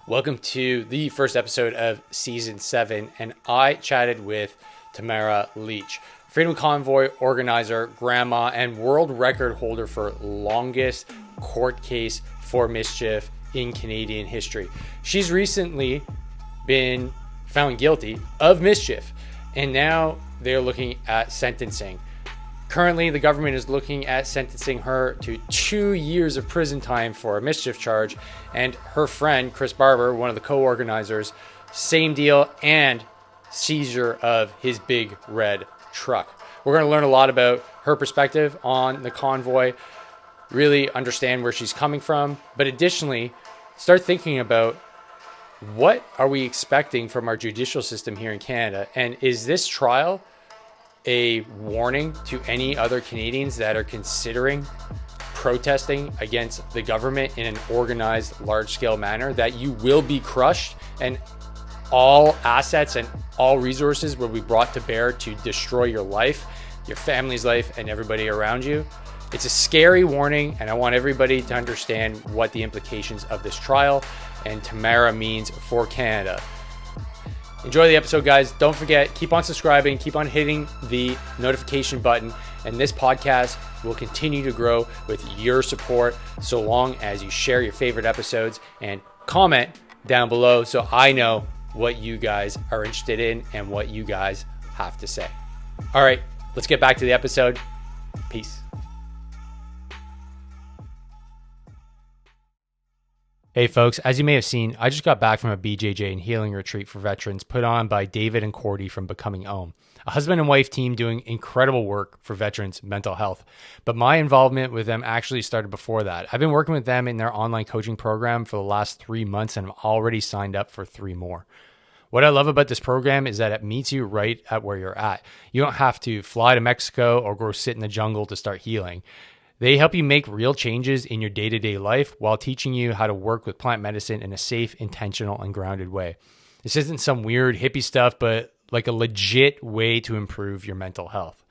Welcome to the first episode of Season 7, and I chatted with Tamara Lich, Freedom Convoy organizer, grandma, and world record holder for longest court case for mischief in Canadian history. She's recently been found guilty of mischief, and now they're looking at sentencing. Currently, the government is looking at sentencing her to 2 years of prison time for a mischief charge, and her friend, Chris Barber, one of the co-organizers, same deal, and seizure of his big red truck. We're going to learn a lot about her perspective on the convoy, really understand where she's coming from, but additionally, start thinking about what are we expecting from our judicial system here in Canada, and is this trial a warning to any other Canadians that are considering protesting against the government in an organized, large-scale manner, that you will be crushed and all assets and all resources will be brought to bear to destroy your life, your family's life, and everybody around you? It's a scary warning, and I want everybody to understand what the implications of this trial and Tamara means for Canada. Enjoy the episode, guys. Don't forget, keep on subscribing, keep on hitting the notification button, and this podcast will continue to grow with your support so long as you share your favorite episodes and comment down below so I know what you guys are interested in and what you guys have to say. All right, let's get back to the episode. Peace. Hey folks, as you may have seen, I just got back from a BJJ and healing retreat for veterans put on by David and Cordy from Becoming Ohm, a husband and wife team doing incredible work for veterans' mental health. But my involvement with them actually started before that. I've been working with them in their online coaching program for the last 3 months, and I'm already signed up for 3 more. What I love about this program is that it meets you right at where you're at. You don't have to fly to Mexico or go sit in the jungle to start healing. They help you make real changes in your day-to-day life while teaching you how to work with plant medicine in a safe, intentional, and grounded way. This isn't some weird hippie stuff, but like a legit way to improve your mental health.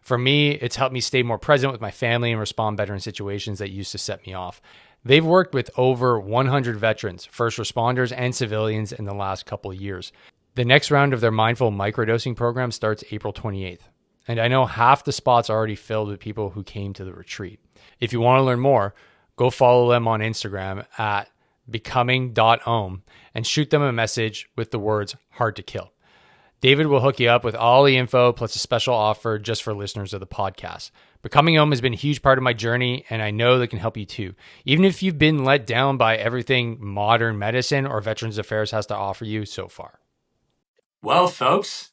For me, it's helped me stay more present with my family and respond better in situations that used to set me off. They've worked with over 100 veterans, first responders, and civilians in the last couple of years. The next round of their mindful microdosing program starts April 28th. And I know half the spots are already filled with people who came to the retreat. If you want to learn more, go follow them on Instagram at becoming.ohm and shoot them a message with the words hard to kill. David will hook you up with all the info plus a special offer just for listeners of the podcast. Becoming Ohm has been a huge part of my journey, and I know that can help you too. Even if you've been let down by everything modern medicine or Veterans Affairs has to offer you so far. Well, folks,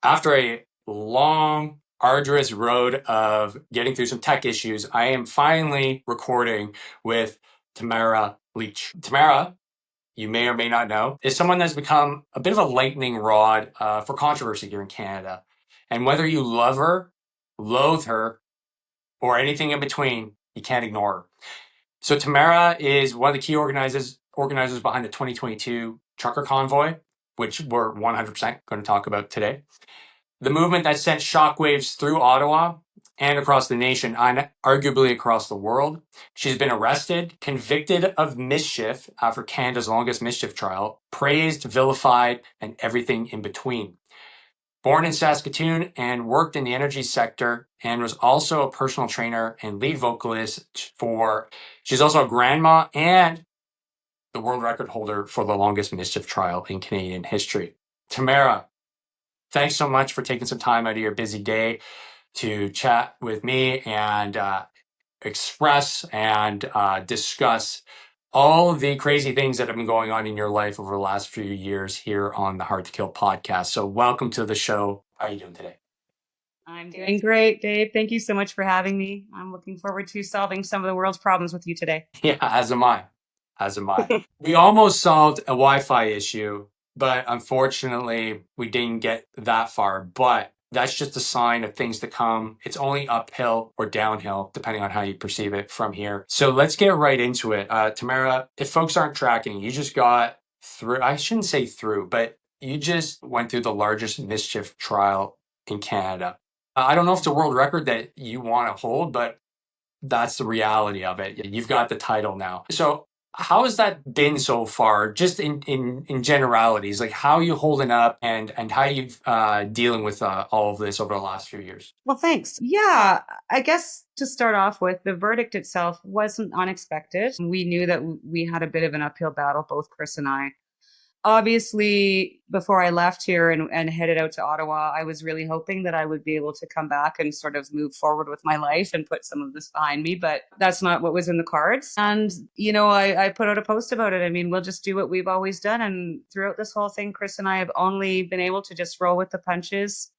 after a long, arduous road of getting through some tech issues, I am finally recording with Tamara Lich. Tamara, you may or may not know, is someone that's become a bit of a lightning rod for controversy here in Canada. And whether you love her, loathe her, or anything in between, you can't ignore her. So Tamara is one of the key organizers behind the 2022 Trucker Convoy, which we're 100% going to talk about today. The movement that sent shockwaves through Ottawa and across the nation, and arguably across the world. She's been arrested, convicted of mischief after Canada's longest mischief trial, praised, vilified, and everything in between. Born in Saskatoon and worked in the energy sector, and was also a personal trainer and lead vocalist she's also a grandma and the world record holder for the longest mischief trial in Canadian history. Tamara, thanks so much for taking some time out of your busy day to chat with me and express and discuss all the crazy things that have been going on in your life over the last few years here on the Hard to Kill podcast. So welcome to the show. How are you doing today? I'm doing great, Dave. Thank you so much for having me. I'm looking forward to solving some of the world's problems with you today. Yeah, as am I. We almost solved a Wi-Fi issue, but unfortunately we didn't get that far. But that's just a sign of things to come. It's only uphill or downhill, depending on how you perceive it from here. So let's get right into it. Tamara, if folks aren't tracking, you just got through, I shouldn't say through, but you just went through the largest mischief trial in Canada. I don't know if it's a world record that you want to hold, but that's the reality of it. You've got the title now. So How has that been so far? Just in generalities, like how are you holding up and how you dealing with all of this over the last few years? Well, thanks. Yeah, I guess to start off with, the verdict itself wasn't unexpected. We knew that we had a bit of an uphill battle, both Chris and I. Obviously, before I left here and headed out to Ottawa, I was really hoping that I would be able to come back and sort of move forward with my life and put some of this behind me, but that's not what was in the cards. And, I put out a post about it. I mean, we'll just do what we've always done. And throughout this whole thing, Chris and I have only been able to just roll with the punches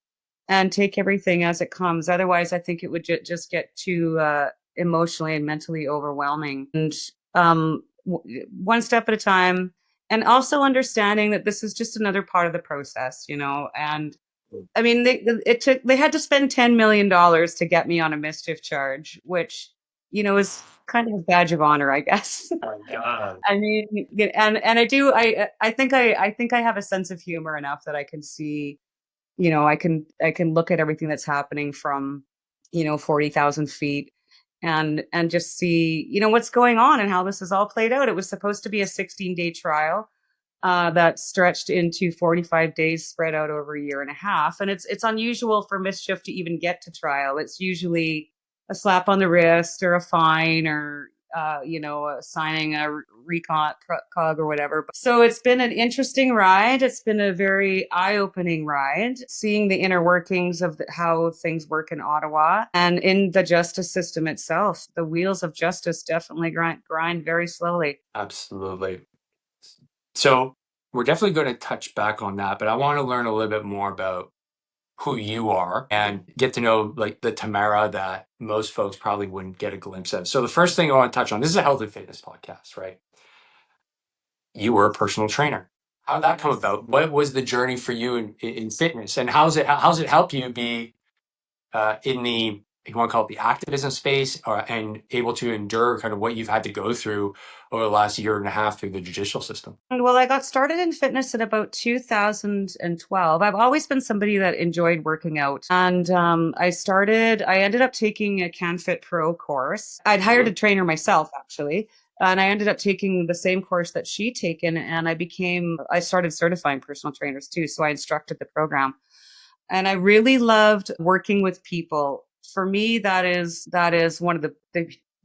and take everything as it comes. Otherwise, I think it would just get too emotionally and mentally overwhelming. And one step at a time, and also understanding that this is just another part of the process, And I mean, they had to spend $10 million to get me on a mischief charge, which is kind of a badge of honor, I guess. Oh my God. I mean, and I think I have a sense of humor enough that I can see, I can look at everything that's happening from 40,000 feet and just see what's going on and how this is all played out. It was supposed to be a 16-day trial that stretched into 45 days spread out over a year and a half, and it's unusual for mischief to even get to trial. It's usually a slap on the wrist or a fine or signing a recon cog or whatever. So it's been an interesting ride. It's been a very eye-opening ride, seeing the inner workings of how things work in Ottawa and in the justice system itself. The wheels of justice definitely grind very slowly. Absolutely. So we're definitely going to touch back on that, but I want to learn a little bit more about who you are and get to know like the Tamara that most folks probably wouldn't get a glimpse of. So the first thing I want to touch on, this is a health and fitness podcast, right? You were a personal trainer. How did that come about? What was the journey for you in fitness, and how's it help you be in the, you want to call it the activism space, and able to endure kind of what you've had to go through over the last year and a half through the judicial system? Well, I got started in fitness in about 2012. I've always been somebody that enjoyed working out. And I ended up taking a CanFit Pro course. I'd hired a trainer myself, actually. And I ended up taking the same course that she'd taken. And I started certifying personal trainers too. So I instructed the program. And I really loved working with people. For me, that is one of the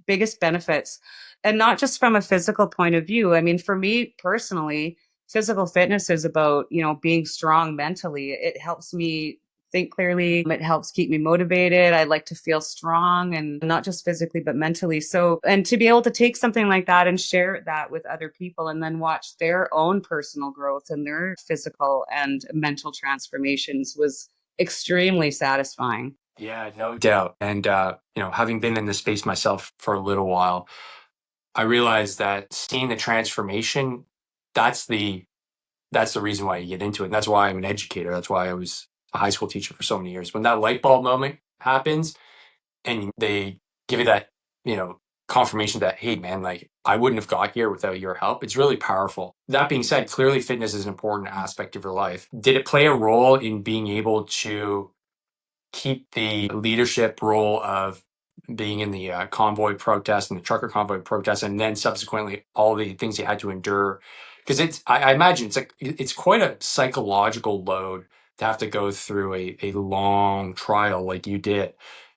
biggest benefits, and not just from a physical point of view. I mean, for me personally, physical fitness is about being strong mentally. It helps me think clearly. It helps keep me motivated. I like to feel strong, and not just physically but mentally. So, and to be able to take something like that and share that with other people and then watch their own personal growth and their physical and mental transformations was extremely satisfying. Yeah, no doubt. And having been in this space myself for a little while, I realized that seeing the transformation, that's the that's the reason why you get into it. And that's why I'm an educator. That's why I was a high school teacher for so many years. When that light bulb moment happens and they give you that, confirmation that, hey man, like I wouldn't have got here without your help. It's really powerful. That being said, clearly fitness is an important aspect of your life. Did it play a role in being able to keep the leadership role of being in the convoy protest and the trucker convoy protest, and then subsequently all the things you had to endure? Because I imagine it's quite a psychological load to have to go through a long trial like you did.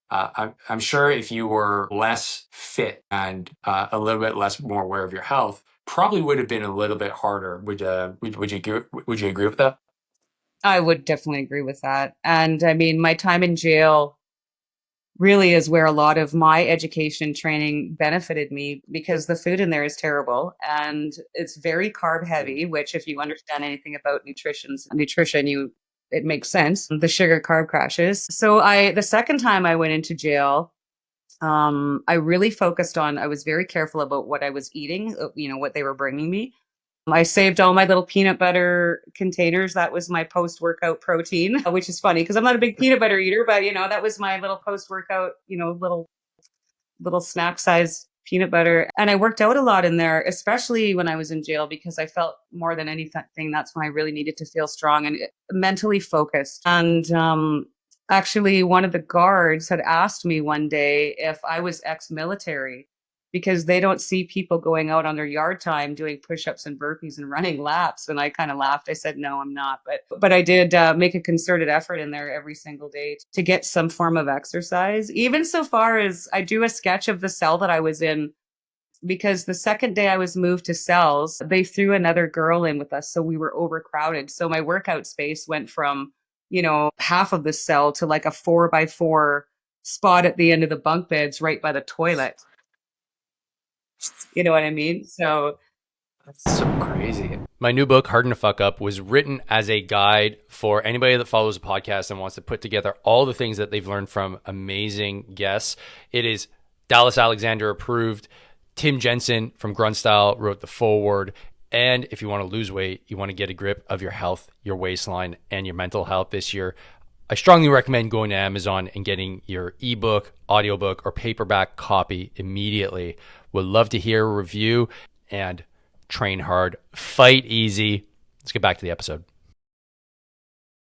I'm sure if you were less fit and a little bit more aware of your health, probably would have been a little bit harder. Would you agree with that? I would definitely agree with that. And I mean, my time in jail really is where a lot of my education training benefited me, because the food in there is terrible and it's very carb heavy, which if you understand anything about nutrition, it makes sense. The sugar carb crashes. So the second time I went into jail, I really focused on, I was very careful about what I was eating, what they were bringing me. I saved all my little peanut butter containers. That was my post-workout protein, which is funny because I'm not a big peanut butter eater, but that was my little post-workout, little snack size peanut butter. And I worked out a lot in there, especially when I was in jail, because I felt more than anything that's when I really needed to feel strong and mentally focused. And actually, one of the guards had asked me one day if I was ex-military. because they don't see people going out on their yard time doing push-ups and burpees and running laps. And I kind of laughed. I said, no, I'm not. But I did make a concerted effort in there every single day to get some form of exercise, even so far as I do a sketch of the cell that I was in, because the second day I was moved to cells, they threw another girl in with us. So we were overcrowded. So my workout space went from, half of the cell to like a 4x4 spot at the end of the bunk beds right by the toilet. You know what I mean? So that's so crazy. My new book, Harden to Fuck Up, was written as a guide for anybody that follows a podcast and wants to put together all the things that they've learned from amazing guests. It is Dallas Alexander approved. Tim Jensen from Grunt Style wrote the foreword. And if you want to lose weight, you want to get a grip of your health, your waistline, and your mental health this year, I strongly recommend going to Amazon and getting your ebook, audiobook, or paperback copy immediately. Would love to hear a review, and train hard, fight easy. Let's get back to the episode.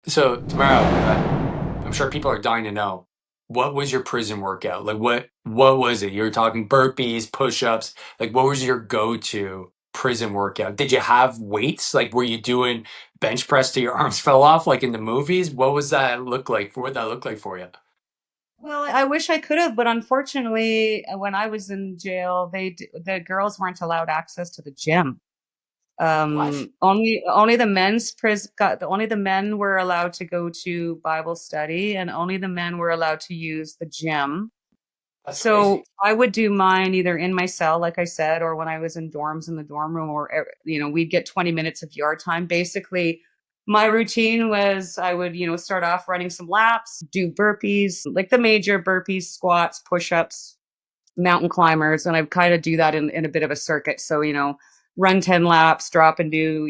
So, Tamara, I'm sure people are dying to know, what was your prison workout? Like, what was it? You were talking burpees, push-ups. Like, what was your go-to prison workout? Did you have weights? Like, were you doing bench press till your arms fell off, like in the movies? What was that look like? What that look like for you? well, I wish I could have, but unfortunately, when I was in jail, the girls weren't allowed access to the gym. What? Only the only the men were allowed to go to Bible study, and only the men were allowed to use the gym. That's So crazy. I would do mine either in my cell, like I said, or when I was in dorms in the dorm room, or we'd get 20 minutes of yard time. Basically, my routine was I would start off running some laps, do burpees, like the major burpees, squats, push-ups, mountain climbers, and I kind of do that in a bit of a circuit. So run 10 laps, drop and do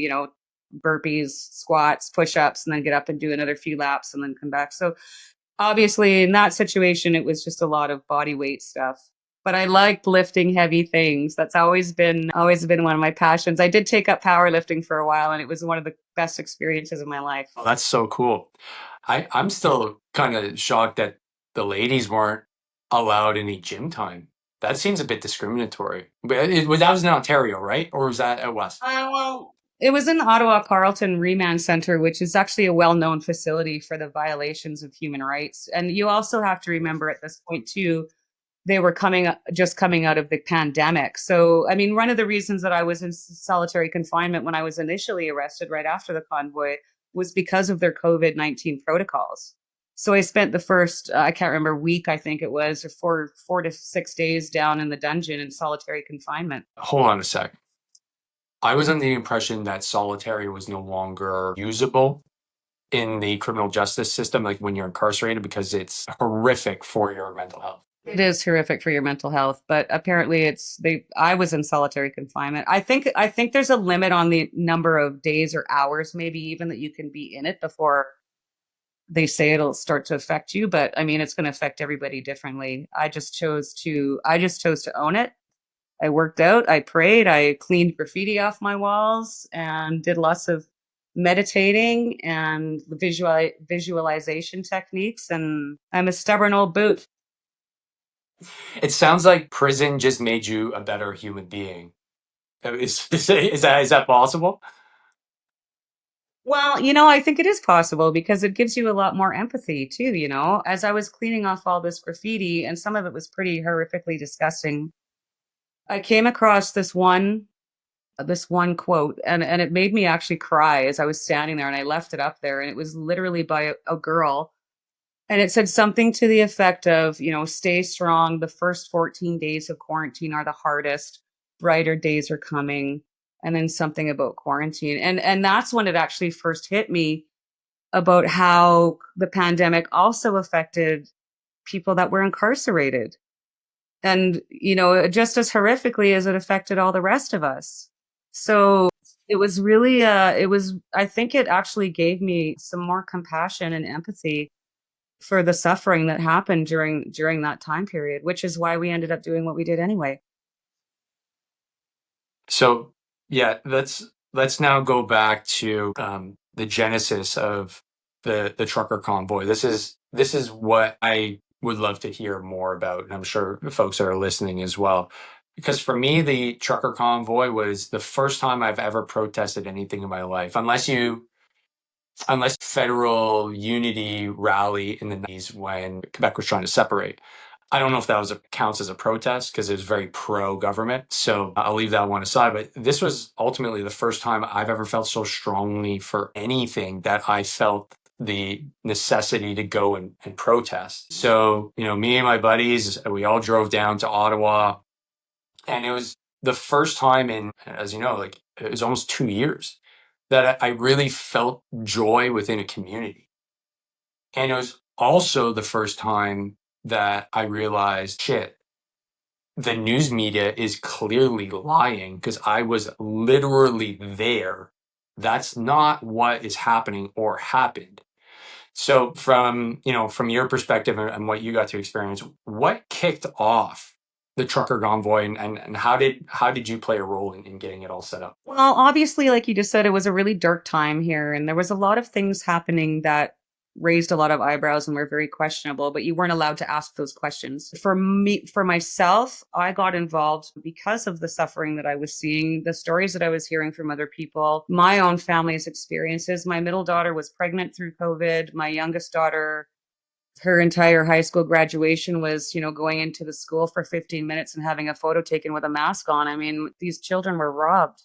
burpees, squats, push-ups, and then get up and do another few laps and then come back. So obviously in that situation it was just a lot of body weight stuff, but I liked lifting heavy things. That's always been one of my passions. I did take up powerlifting for a while, and it was one of the best experiences of my life. Oh, that's so cool. I'm still kind of shocked that the ladies weren't allowed any gym time. That seems a bit discriminatory. But that was in Ontario, right? Or was that at West? Well, it was in the Ottawa Carleton Remand Center, which is actually a well-known facility for the violations of human rights. And you also have to remember at this point too, they were just coming out of the pandemic. So, I mean, one of the reasons that I was in solitary confinement when I was initially arrested right after the convoy was because of their COVID-19 protocols. So I spent the first, I can't remember, week, I think it was, or 4 to 6 days down in the dungeon in solitary confinement. Hold on a sec. I was under the impression that solitary was no longer usable in the criminal justice system, like when you're incarcerated, because it's horrific for your mental health. It is horrific for your mental health, but apparently I was in solitary confinement. I think there's a limit on the number of days or hours, maybe even, that you can be in it before they say it'll start to affect you. But I mean, it's going to affect everybody differently. I just chose to own it. I worked out, I prayed, I cleaned graffiti off my walls, and did lots of meditating and visualization techniques. And I'm a stubborn old boot. It sounds like prison just made you a better human being. Is that possible? Well, I think it is possible because it gives you a lot more empathy too, As I was cleaning off all this graffiti, and some of it was pretty horrifically disgusting, I came across this one quote, and it made me actually cry as I was standing there, and I left it up there, and it was literally by a girl, and it said something to the effect of, stay strong. The first 14 days of quarantine are the hardest. Brighter days are coming. And then something about quarantine. And that's when it actually first hit me about how the pandemic also affected people that were incarcerated. And, just as horrifically as it affected all the rest of us. So it was really, I think it actually gave me some more compassion and empathy for the suffering that happened during that time period, which is why we ended up doing what we did anyway. So yeah, let's now go back to the genesis of the trucker convoy. This is what I would love to hear more about, and I'm sure folks that are listening as well. Because for me, the trucker convoy was the first time I've ever protested anything in my life, unless federal unity rally in the 90s when Quebec was trying to separate. I don't know if that counts as a protest because it was very pro-government. So I'll leave that one aside. But this was ultimately the first time I've ever felt so strongly for anything that I felt the necessity to go and protest. So, me and my buddies, we all drove down to Ottawa, and it was the first time in, as you know, like it was almost 2 years that I really felt joy within a community. And it was also the first time that I realized, shit, the news media is clearly lying because I was literally there. That's not what is happening or happened. So from your perspective and what you got to experience, what kicked off the trucker convoy, and how did you play a role in getting it all set up? Well, obviously, like you just said, it was a really dark time here, and there was a lot of things happening that raised a lot of eyebrows and were very questionable, but you weren't allowed to ask those questions. For me, for myself, I got involved because of the suffering that I was seeing, the stories that I was hearing from other people, my own family's experiences. My middle daughter was pregnant through COVID. My youngest daughter, her entire high school graduation was, going into the school for 15 minutes and having a photo taken with a mask on. I mean, these children were robbed,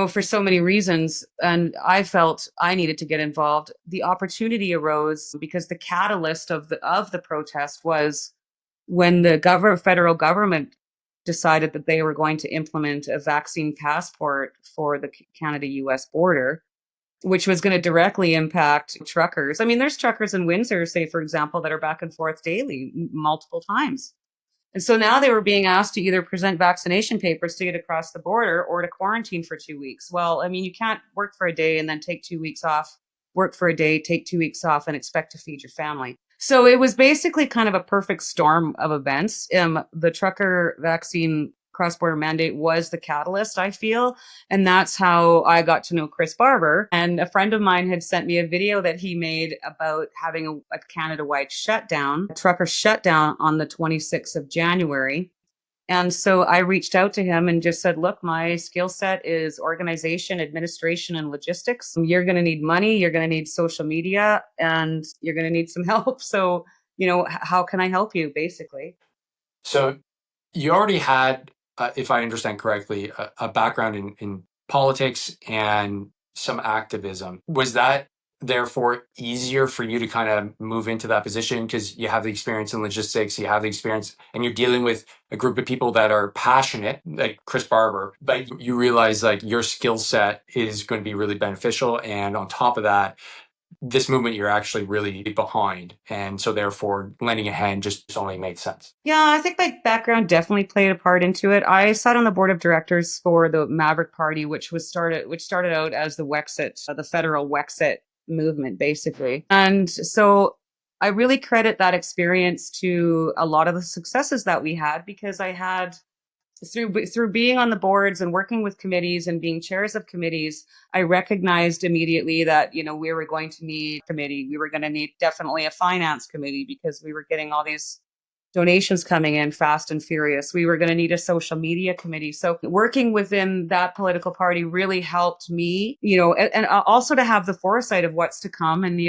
for so many reasons. And I felt I needed to get involved. The opportunity arose because the catalyst of the protest was when the federal government decided that they were going to implement a vaccine passport for the Canada-US border, which was going to directly impact truckers. I mean, there's truckers in Windsor, say, for example, that are back and forth daily, multiple times. And so now they were being asked to either present vaccination papers to get across the border or to quarantine for 2 weeks. Well, I mean, you can't work for a day and then take 2 weeks off, work for a day, take 2 weeks off, and expect to feed your family. So it was basically kind of a perfect storm of events. The trucker vaccine cross-border mandate was the catalyst, I feel. And that's how I got to know Chris Barber. And a friend of mine had sent me a video that he made about having a Canada-wide shutdown, a trucker shutdown on the 26th of January. And so I reached out to him and just said, look, my skill set is organization, administration, and logistics. You're going to need money. You're going to need social media, and you're going to need some help. So, how can I help you, basically? So you already had, if I understand correctly, a background in politics and some activism. Was that therefore easier for you to kind of move into that position because you have the experience in logistics, you have the experience, and you're dealing with a group of people that are passionate, like Chris Barber, but you realize like your skill set is going to be really beneficial. And on top of that, this movement you're actually really behind. And so therefore lending a hand just only made sense. Yeah, I think my background definitely played a part into it. I sat on the board of directors for the Maverick Party, which started out as the Wexit, the federal Wexit movement, basically. And so I really credit that experience to a lot of the successes that we had, because I had through being on the boards and working with committees and being chairs of committees, I recognized immediately that, we were going to need a committee. We were going to need definitely a finance committee because we were getting all these donations coming in fast and furious. We were going to need a social media committee. So working within that political party really helped me, and also to have the foresight of what's to come and,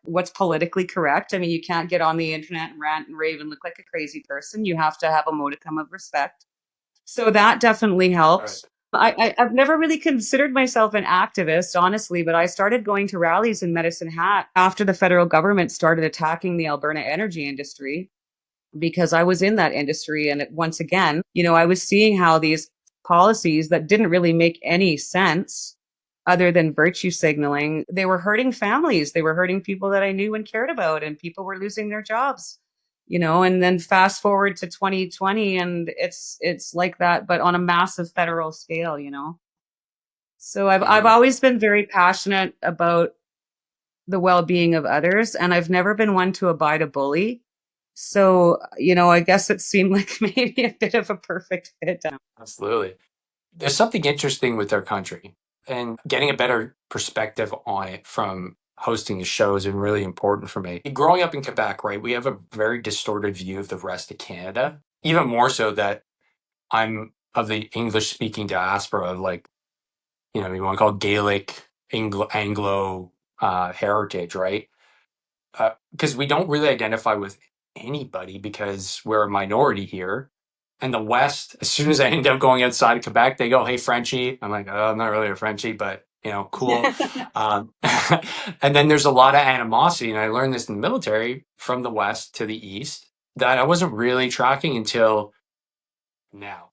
what's politically correct. I mean, you can't get on the internet and rant and rave and look like a crazy person. You have to have a modicum of respect. So that definitely helped. I've never really considered myself an activist, honestly, but I started going to rallies in Medicine Hat after the federal government started attacking the Alberta energy industry, because I was in that industry. And once again, I was seeing how these policies that didn't really make any sense other than virtue signaling, they were hurting families. They were hurting people that I knew and cared about, and people were losing their jobs. And then fast forward to 2020 and it's like that, but on a massive federal scale. So I've always been very passionate about the well-being of others, and I've never been one to abide a bully. So, I guess it seemed like maybe a bit of a perfect fit. Absolutely. There's something interesting with our country, and getting a better perspective on it from hosting the show has been really important for me. Growing up in Quebec, right, we have a very distorted view of the rest of Canada, even more so that I'm of the English speaking diaspora of like, you know, you want to call it Gaelic, Anglo heritage, right? Because we don't really identify with anybody because we're a minority here. And the West, as soon as I end up going outside of Quebec, they go, "Hey, Frenchie." I'm like, "Oh, I'm not really a Frenchie, but you know, cool." Um, and then there's a lot of animosity, and I learned this in the military from the West to the East that I wasn't really tracking until now,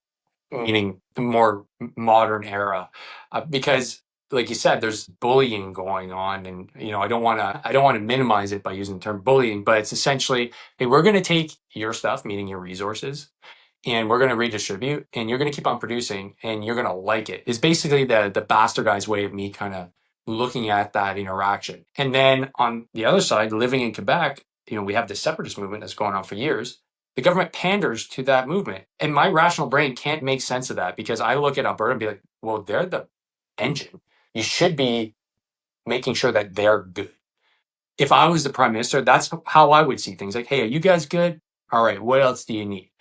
meaning the more modern era, because like you said, there's bullying going on, and you know, I don't want to minimize it by using the term bullying, but it's essentially, hey, we're going to take your stuff, meaning your resources, and we're going to redistribute, and you're going to keep on producing, and you're going to like it. Is basically the bastardized way of me kind of looking at that interaction. And then on the other side, living in Quebec, you know, we have this separatist movement that's going on for years. The government panders to that movement, and my rational brain can't make sense of that because I look at Alberta and be like, well, they're the engine. You should be making sure that they're good. If I was the prime minister, that's how I would see things. Like, hey, are you guys good? All right, what else do you need?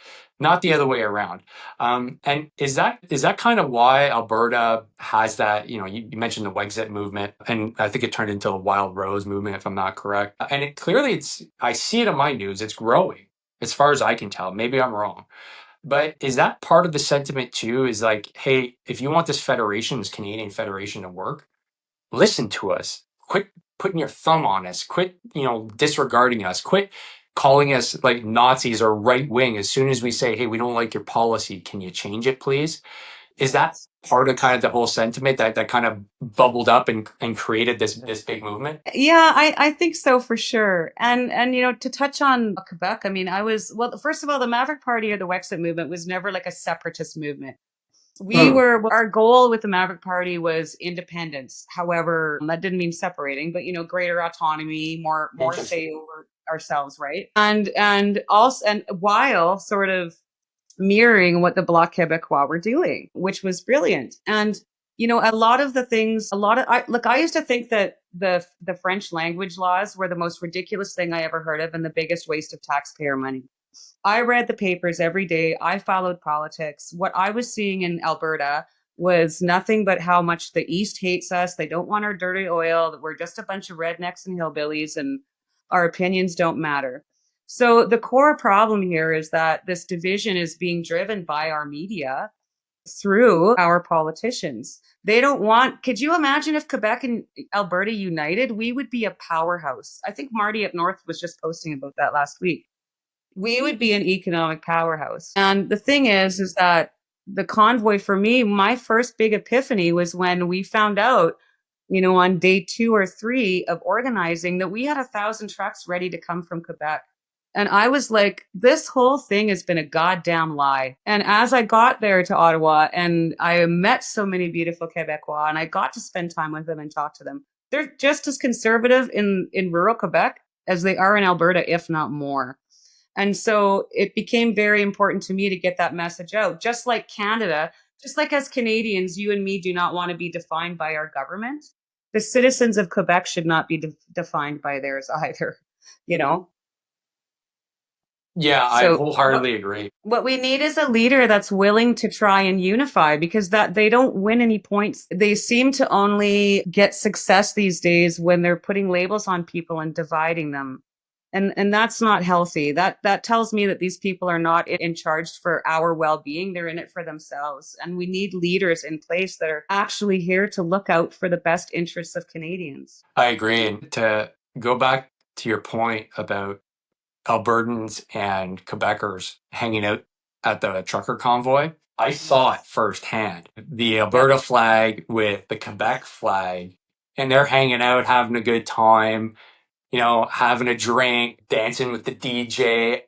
Not the other way around. And is that kind of why Alberta has that? You know, you mentioned the Wexit movement, and I think it turned into a Wild Rose movement, if I'm not correct. And it clearly, it's I see it in my news. It's growing, as far as I can tell. Maybe I'm wrong, but is that part of the sentiment too? Is like, hey, if you want this federation, this Canadian federation to work, listen to us. Quit putting your thumb on us. Quit, you know, disregarding us. Quit calling us like Nazis or right wing as soon as we say, hey, we don't like your policy. Can you change it, please? Is that part of kind of the whole sentiment that kind of bubbled up and created this big movement? Yeah, I think so for sure. And you know, to touch on Quebec, I mean, I was well, first of all, the Maverick Party or the Wexit movement was never like a separatist movement. We Mm. were our goal with the Maverick Party was independence. However, that didn't mean separating, but you know, greater autonomy, more Interesting. say over ourselves, right? And also and while sort of mirroring what the Bloc Québécois were doing, which was brilliant. And you know, a lot of the things, a lot of I look, I used to think that the French language laws were the most ridiculous thing I ever heard of and the biggest waste of taxpayer money. I read the papers every day. I followed politics. What I was seeing in Alberta was nothing but how much the East hates us. They don't want our dirty oil, that we're just a bunch of rednecks and hillbillies and our opinions don't matter. So the core problem here is that this division is being driven by our media through our politicians. They don't want, could you imagine if Quebec and Alberta united? We would be a powerhouse. I think Marty up north was just posting about that last week. We would be an economic powerhouse. And the thing is that the convoy for me, my first big epiphany was when we found out, you know, on day 2 or 3 of organizing that we had 1,000 trucks ready to come from Quebec. And I was like, this whole thing has been a goddamn lie. And as I got there to Ottawa and I met so many beautiful Quebecois and I got to spend time with them and talk to them, they're just as conservative in rural Quebec as they are in Alberta, if not more. And so it became very important to me to get that message out. Just like Canada, just like as Canadians, you and me do not want to be defined by our government. The citizens of Quebec should not be defined by theirs either, you know? Yeah, I So wholeheartedly agree. what we need is a leader that's willing to try and unify because that they don't win any points. They seem to only get success these days when they're putting labels on people and dividing them. And that's not healthy. That tells me that these people are not in charge for our well-being. They're in it for themselves. And we need leaders in place that are actually here to look out for the best interests of Canadians. I agree. And to go back to your point about Albertans and Quebecers hanging out at the trucker convoy, I saw it firsthand. The Yep. Alberta flag with the Quebec flag, and they're hanging out, having a good time, you know, having a drink, dancing with the DJ.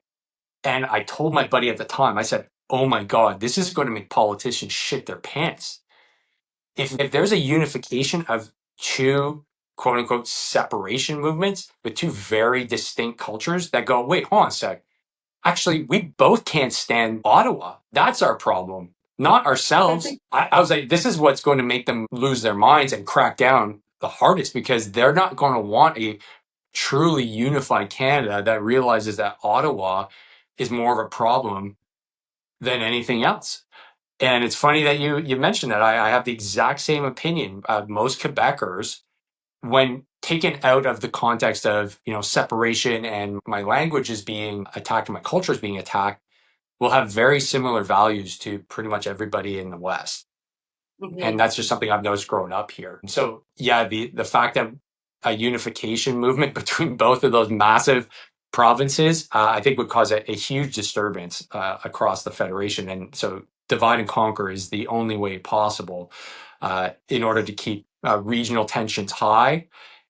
And I told my buddy at the time, I said, oh my God, this is going to make politicians shit their pants. If there's a unification of two quote unquote separation movements with two very distinct cultures that go, wait, hold on a sec. Actually, we both can't stand Ottawa. That's our problem, not ourselves. I was like, this is what's going to make them lose their minds and crack down the hardest because they're not going to want a truly unified Canada that realizes that Ottawa is more of a problem than anything else. And it's funny that you mentioned that. I have the exact same opinion. Most Quebecers, when taken out of the context of separation and my language is being attacked and my culture is being attacked, will have very similar values to pretty much everybody in the West. And that's just something I've noticed growing up here. So yeah, the fact that a unification movement between both of those massive provinces, I think would cause a huge disturbance across the federation. And so divide and conquer is the only way possible in order to keep regional tensions high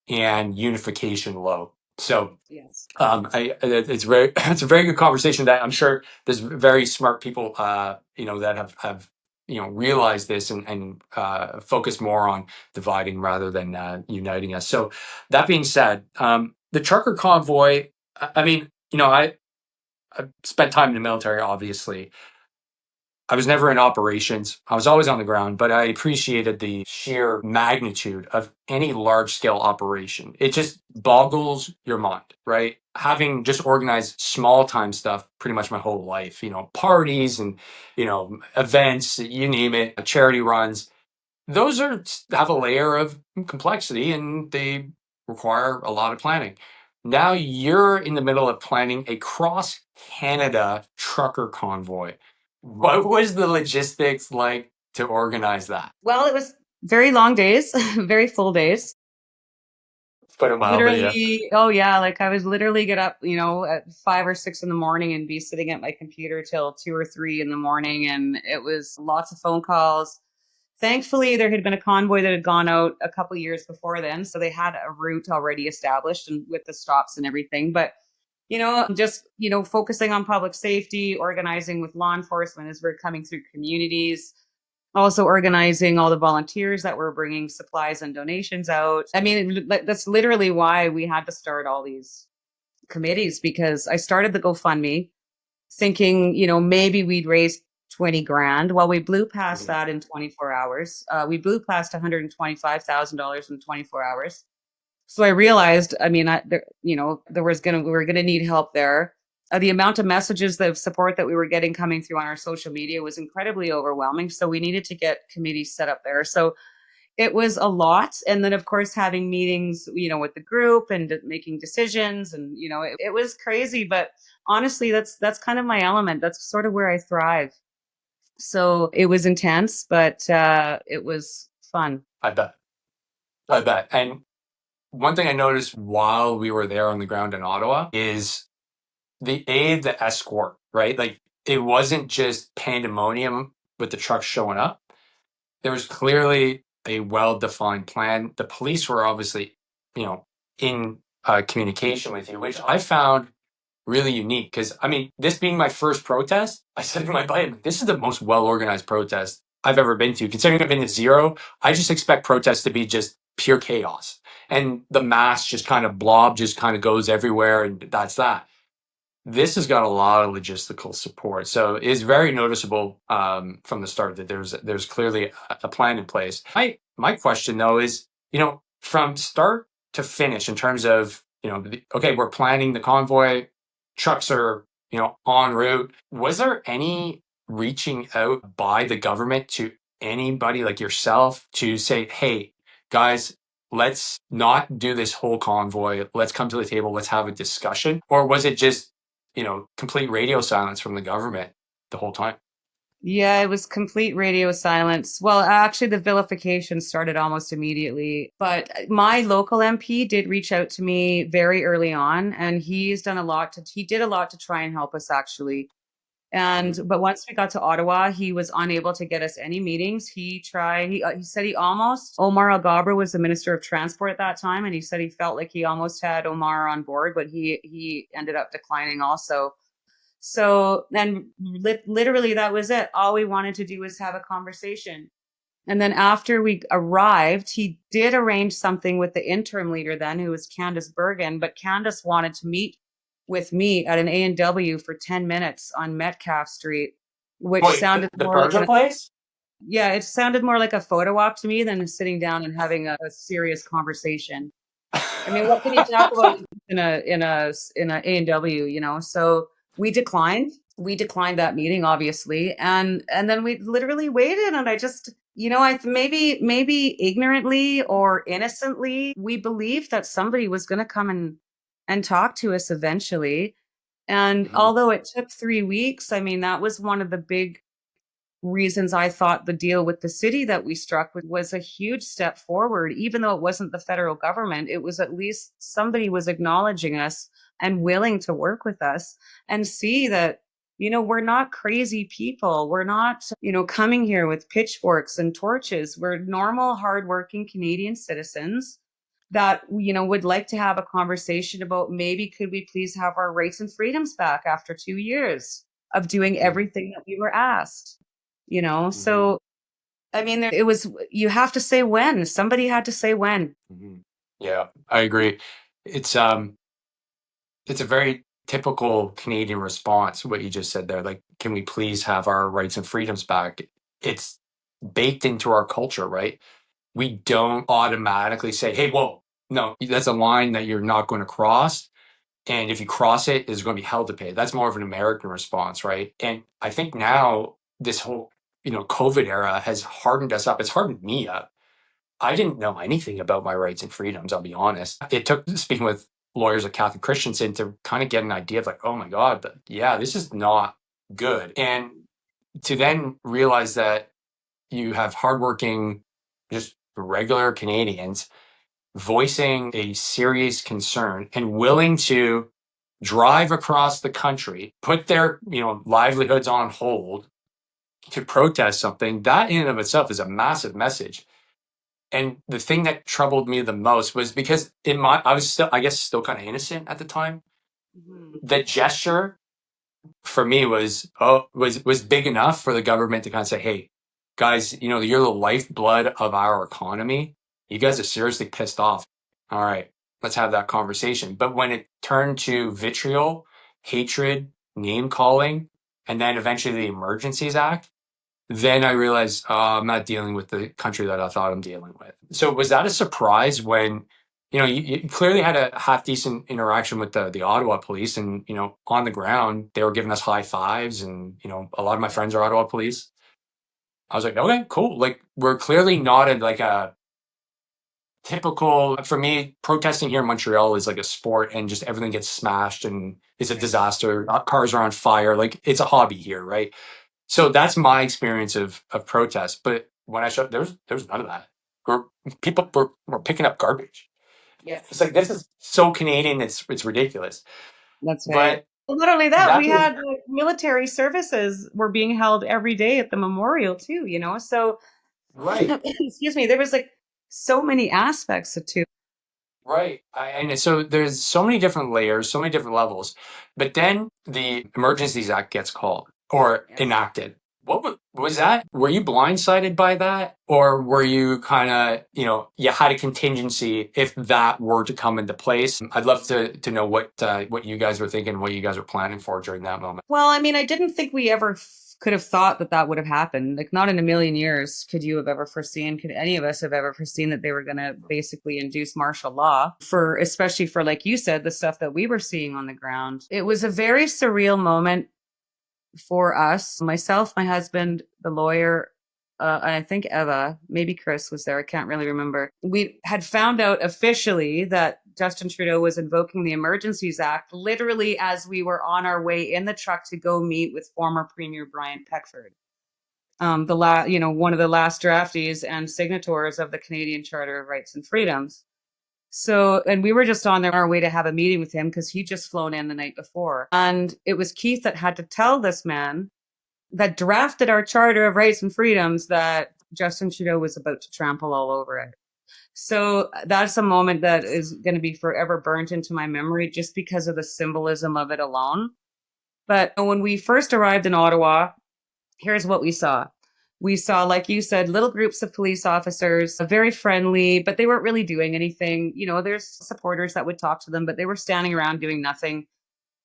and unification low. So Yes. it's it's a very good conversation that I'm sure there's very smart people, that have realized this and focus more on dividing rather than uniting us. So that being said, the trucker convoy, I mean, I spent time in the military, obviously. I was never in operations. I was always on the ground, but I appreciated the sheer magnitude of any large scale operation. It just boggles your mind, right? Having just organized small time stuff pretty much my whole life, parties and, events, you name it, charity runs. Those have a layer of complexity and they require a lot of planning. Now you're in the middle of planning a cross Canada trucker convoy. What was the logistics like to organize that? Well, it was very long days, very full days. Put it mildly, yeah. Literally, oh yeah, like I would literally get up, at 5 or 6 in the morning and be sitting at my computer till 2 or 3 in the morning. And it was lots of phone calls. Thankfully, there had been a convoy that had gone out a couple years before then. So they had a route already established and with the stops and everything. But, just, focusing on public safety, organizing with law enforcement as we're coming through communities, also organizing all the volunteers that were bringing supplies and donations out. I mean, that's literally why we had to start all these committees, because I started the GoFundMe thinking, maybe we'd raise 20 grand. Well, we blew past that in 24 hours. We blew past $125,000 in 24 hours. So I realized, I mean, we were gonna need help there. The amount of messages, the support that we were getting coming through on our social media was incredibly overwhelming. So we needed to get committees set up there. So it was a lot. And then, of course, having meetings, with the group and making decisions, and it was crazy. But honestly, that's kind of my element. That's sort of where I thrive. So it was intense, but it was fun. I bet. I bet. And one thing I noticed while we were there on the ground in Ottawa is the aid, the escort, right? Like it wasn't just pandemonium with the trucks showing up. There was clearly a well-defined plan. The police were obviously, in communication with you, which I found really unique. Because I mean, this being my first protest, I said to my buddy, "This is the most well-organized protest I've ever been to. Considering I've been to zero, I just expect protests to be just pure chaos, and the mass just kind of blob, just kind of goes everywhere, and that's that." This has got a lot of logistical support, so it's very noticeable from the start that there's clearly a plan in place. My question though is, from start to finish in terms of, okay, we're planning the convoy, trucks are en route. Was there any reaching out by the government to anybody like yourself to say, hey, guys, let's not do this whole convoy. Let's come to the table. Let's have a discussion. Or was it just complete radio silence from the government the whole time? Yeah, it was complete radio silence. Well, actually, the vilification started almost immediately. But my local MP did reach out to me very early on, and he did a lot to try and help us, actually. But once we got to Ottawa, he was unable to get us any meetings. He said Omar Al-Gabra was the Minister of Transport at that time, and he said he felt like he almost had Omar on board, but he ended up declining also. So then literally that was it. All we wanted to do was have a conversation. And then after we arrived, he did arrange something with the interim leader then, who was Candace Bergen, but Candace wanted to meet with me at an A&W for 10 minutes on Metcalf Street, which sounded the more burger place? Yeah, it sounded more like a photo op to me than sitting down and having a serious conversation. I mean, what can you talk about in a A&W, So We declined. We declined that meeting, obviously, and then we literally waited. And I just, I maybe ignorantly or innocently, we believed that somebody was going to come and talk to us eventually. And Mhm. although it took 3 weeks, I mean, that was one of the big reasons I thought the deal with the city that we struck with was a huge step forward. Even though it wasn't the federal government, it was at least somebody was acknowledging us and willing to work with us and see that, we're not crazy people. We're not, coming here with pitchforks and torches. We're normal, hardworking Canadian citizens that, would like to have a conversation about maybe could we please have our rights and freedoms back after 2 years of doing Mhm. everything that we were asked. Mhm. So I mean, it was, you have to say when. Somebody had to say when. Mhm. Yeah, I agree. It's it's a very typical Canadian response, what you just said there. Like, can we please have our rights and freedoms back? It's baked into our culture, right? We don't automatically say, hey, whoa, no, that's a line that you're not going to cross. And if you cross it, there's going to be hell to pay. That's more of an American response, right? And I think now this whole, COVID era has hardened us up. It's hardened me up. I didn't know anything about my rights and freedoms, I'll be honest. It took speaking with lawyers like Catholic Christensen to kind of get an idea of like, oh my God, but yeah, this is not good. And to then realize that you have hardworking, just regular Canadians voicing a serious concern and willing to drive across the country, put their, livelihoods on hold to protest something, that in and of itself is a massive message. And the thing that troubled me the most was because I was still, I guess, still kind of innocent at the time. Mhm. The gesture for me was big enough for the government to kind of say, "Hey, guys, you're the lifeblood of our economy. You guys are seriously pissed off. All right, let's have that conversation." But when it turned to vitriol, hatred, name calling, and then eventually the Emergencies Act, then I realized I'm not dealing with the country that I thought I'm dealing with. So was that a surprise when, you clearly had a half decent interaction with the Ottawa police and, on the ground, they were giving us high fives and, a lot of my friends are Ottawa police. I was like, okay, cool. Like we're clearly not in like a typical, for me, protesting here in Montreal is like a sport and just everything gets smashed and it's a disaster. Cars are on fire. Like it's a hobby here, right? So that's my experience of protest. But when I showed, there was none of that. We're, people were picking up garbage. Yeah, It's like this is so Canadian. It's ridiculous. that's right. But Well, not only that, that we was had military services were being held every day at the memorial too, So, right. excuse me, there was like so many aspects to. Right. And so there's so many different layers, so many different levels. But then the Emergencies Act gets called or Yeah. enacted. What was that? Were you blindsided by that? Or were you kind of, you had a contingency if that were to come into place? I'd love to know what you guys were thinking, what you guys were planning for during that moment. Well, I mean, I didn't think we ever could have thought that that would have happened. Like, not in a million years could you have ever foreseen, could any of us have ever foreseen that they were going to basically induce martial law for, especially for, like you said, the stuff that we were seeing on the ground. It was a very surreal moment for us, myself, my husband, the lawyer, and I think Eva, maybe Chris was there. I can't really remember. We had found out officially that Justin Trudeau was invoking the Emergencies Act literally as we were on our way in the truck to go meet with former Premier Brian Peckford, one of the last draftees and signatories of the Canadian Charter of Rights and Freedoms. So, and we were just on our way to have a meeting with him because he'd just flown in the night before. And it was Keith that had to tell this man that drafted our Charter of Rights and Freedoms that Justin Trudeau was about to trample all over it. So that's a moment that is going to be forever burnt into my memory just because of the symbolism of it alone. But when we first arrived in Ottawa, here's what we saw. We saw, like you said, little groups of police officers, very friendly, but they weren't really doing anything. There's supporters that would talk to them, but they were standing around doing nothing.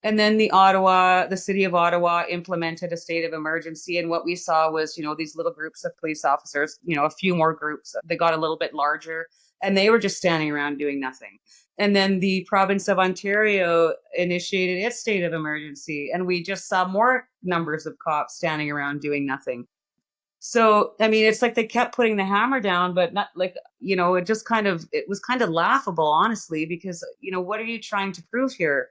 And then the city of Ottawa implemented a state of emergency. And what we saw was, these little groups of police officers, a few more groups, they got a little bit larger. and they were just standing around doing nothing. And then the province of Ontario initiated its state of emergency, and we just saw more numbers of cops standing around doing nothing. So, I mean, it's like they kept putting the hammer down, but not like, it was kind of laughable, honestly, because, what are you trying to prove here?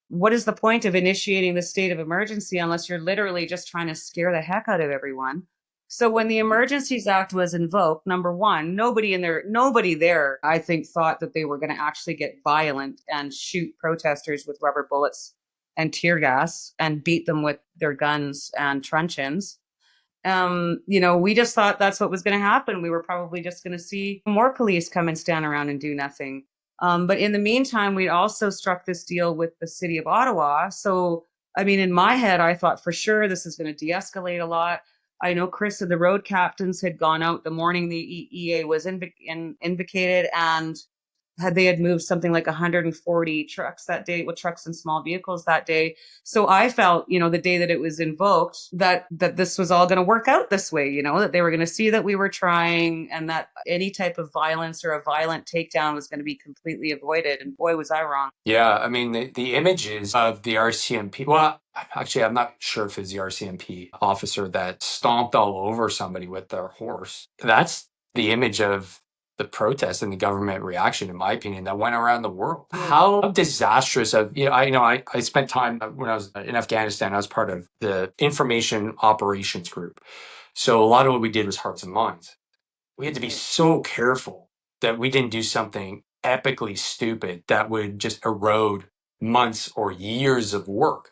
What is the point of initiating the state of emergency unless you're literally just trying to scare the heck out of everyone? So when the Emergencies Act was invoked, number one, nobody there, I think, thought that they were going to actually get violent and shoot protesters with rubber bullets and tear gas and beat them with their guns and truncheons. We just thought that's what was going to happen. We were probably just going to see more police come and stand around and do nothing. But in the meantime, we also struck this deal with the city of Ottawa. So, I mean, in my head, I thought for sure this is going to de-escalate a lot. I know Chris and the road captains had gone out the morning the EA was invocated, and had moved something like 140 trucks that day, with trucks and small vehicles that day. So I felt, the day that it was invoked, that this was all going to work out this way, that they were going to see that we were trying, and that any type of violence or a violent takedown was going to be completely avoided. And boy, was I wrong. Yeah, I mean, the images of the RCMP, well, actually, I'm not sure if it's the RCMP officer that stomped all over somebody with their horse. That's the image of the protest and the government reaction, in my opinion, that went around the world. How disastrous I spent time when I was in Afghanistan. I was part of the information operations group. So a lot of what we did was hearts and minds. We had to be so careful that we didn't do something epically stupid that would just erode months or years of work.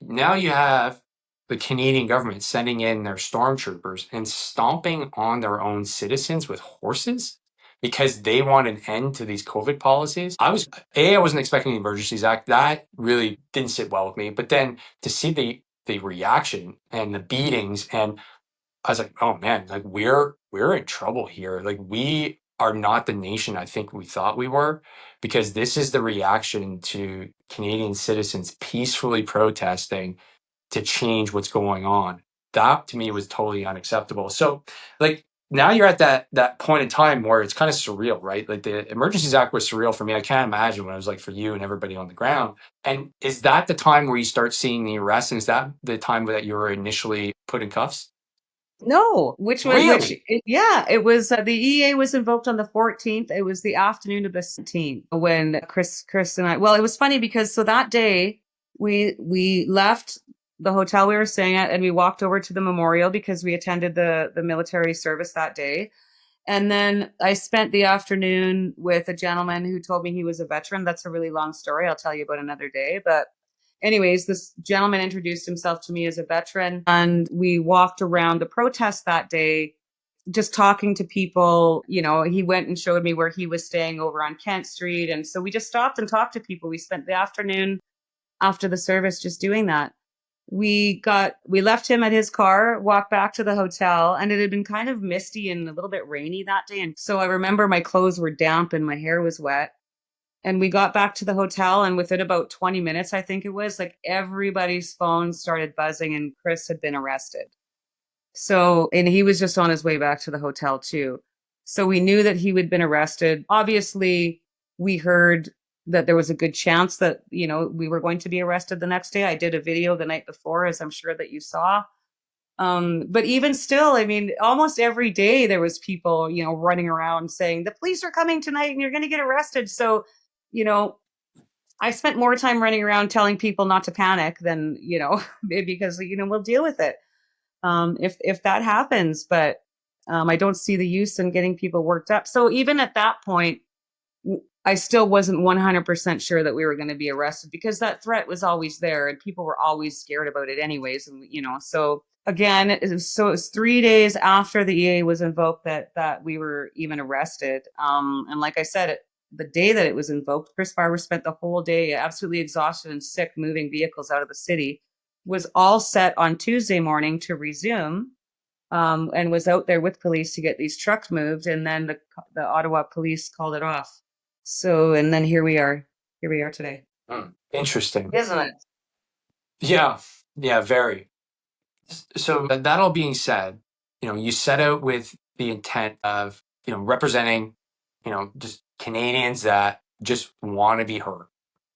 Now you have the Canadian government sending in their stormtroopers and stomping on their own citizens with horses because they want an end to these COVID policies. I wasn't expecting the Emergencies Act. That really didn't sit well with me. But then to see the reaction and the beatings, and I was like, oh man, like we're in trouble here. Like we are not the nation I think we thought we were, because this is the reaction to Canadian citizens peacefully protesting to change what's going on. That to me was totally unacceptable. So like now you're at that point in time where it's kind of surreal, right? Like the Emergencies Act was surreal for me. I can't imagine what it was like for you and everybody on the ground. And is that the time where you start seeing the arrests? And is that the time that you were initially put in cuffs? No, Really? it was the EA was invoked on the 14th. It was the afternoon of the 17th when Chris and I, well, it was funny because so that day we left the hotel we were staying at and we walked over to the memorial because we attended the military service that day. And then I spent the afternoon with a gentleman who told me he was a veteran. That's a really long story. I'll tell you about another day, but anyways, this gentleman introduced himself to me as a veteran, and we walked around the protest that day, just talking to people. He went and showed me where he was staying over on Kent Street. And so we just stopped and talked to people. We spent the afternoon after the service just doing that. We left him at his car, walked back to the hotel, and it had been kind of misty and a little bit rainy that day. And so I remember my clothes were damp and my hair was wet. And we got back to the hotel, and within about 20 minutes, I think it was, like everybody's phone started buzzing and Chris had been arrested. So, and he was just on his way back to the hotel too. So we knew that he had been arrested. Obviously, we heard that there was a good chance that, we were going to be arrested the next day. I did a video the night before, as I'm sure that you saw. But even still, I mean, almost every day there was people, running around saying the police are coming tonight and you're going to get arrested. So, you know, I spent more time running around telling people not to panic than, because, we'll deal with it. If that happens, but, I don't see the use in getting people worked up. So even at that point, I still wasn't 100% sure that we were going to be arrested because that threat was always there and people were always scared about it anyways. And, so again, it was 3 days after the EA was invoked that we were even arrested. And like I said, the day that it was invoked, Chris Farber spent the whole day absolutely exhausted and sick moving vehicles out of the city, was all set on Tuesday morning to resume, and was out there with police to get these trucks moved. And then the Ottawa police called it off. So, and then here we are today. Interesting. Isn't it? Yeah. Yeah, very. So that all being said, you set out with the intent of, representing just Canadians that just want to be heard.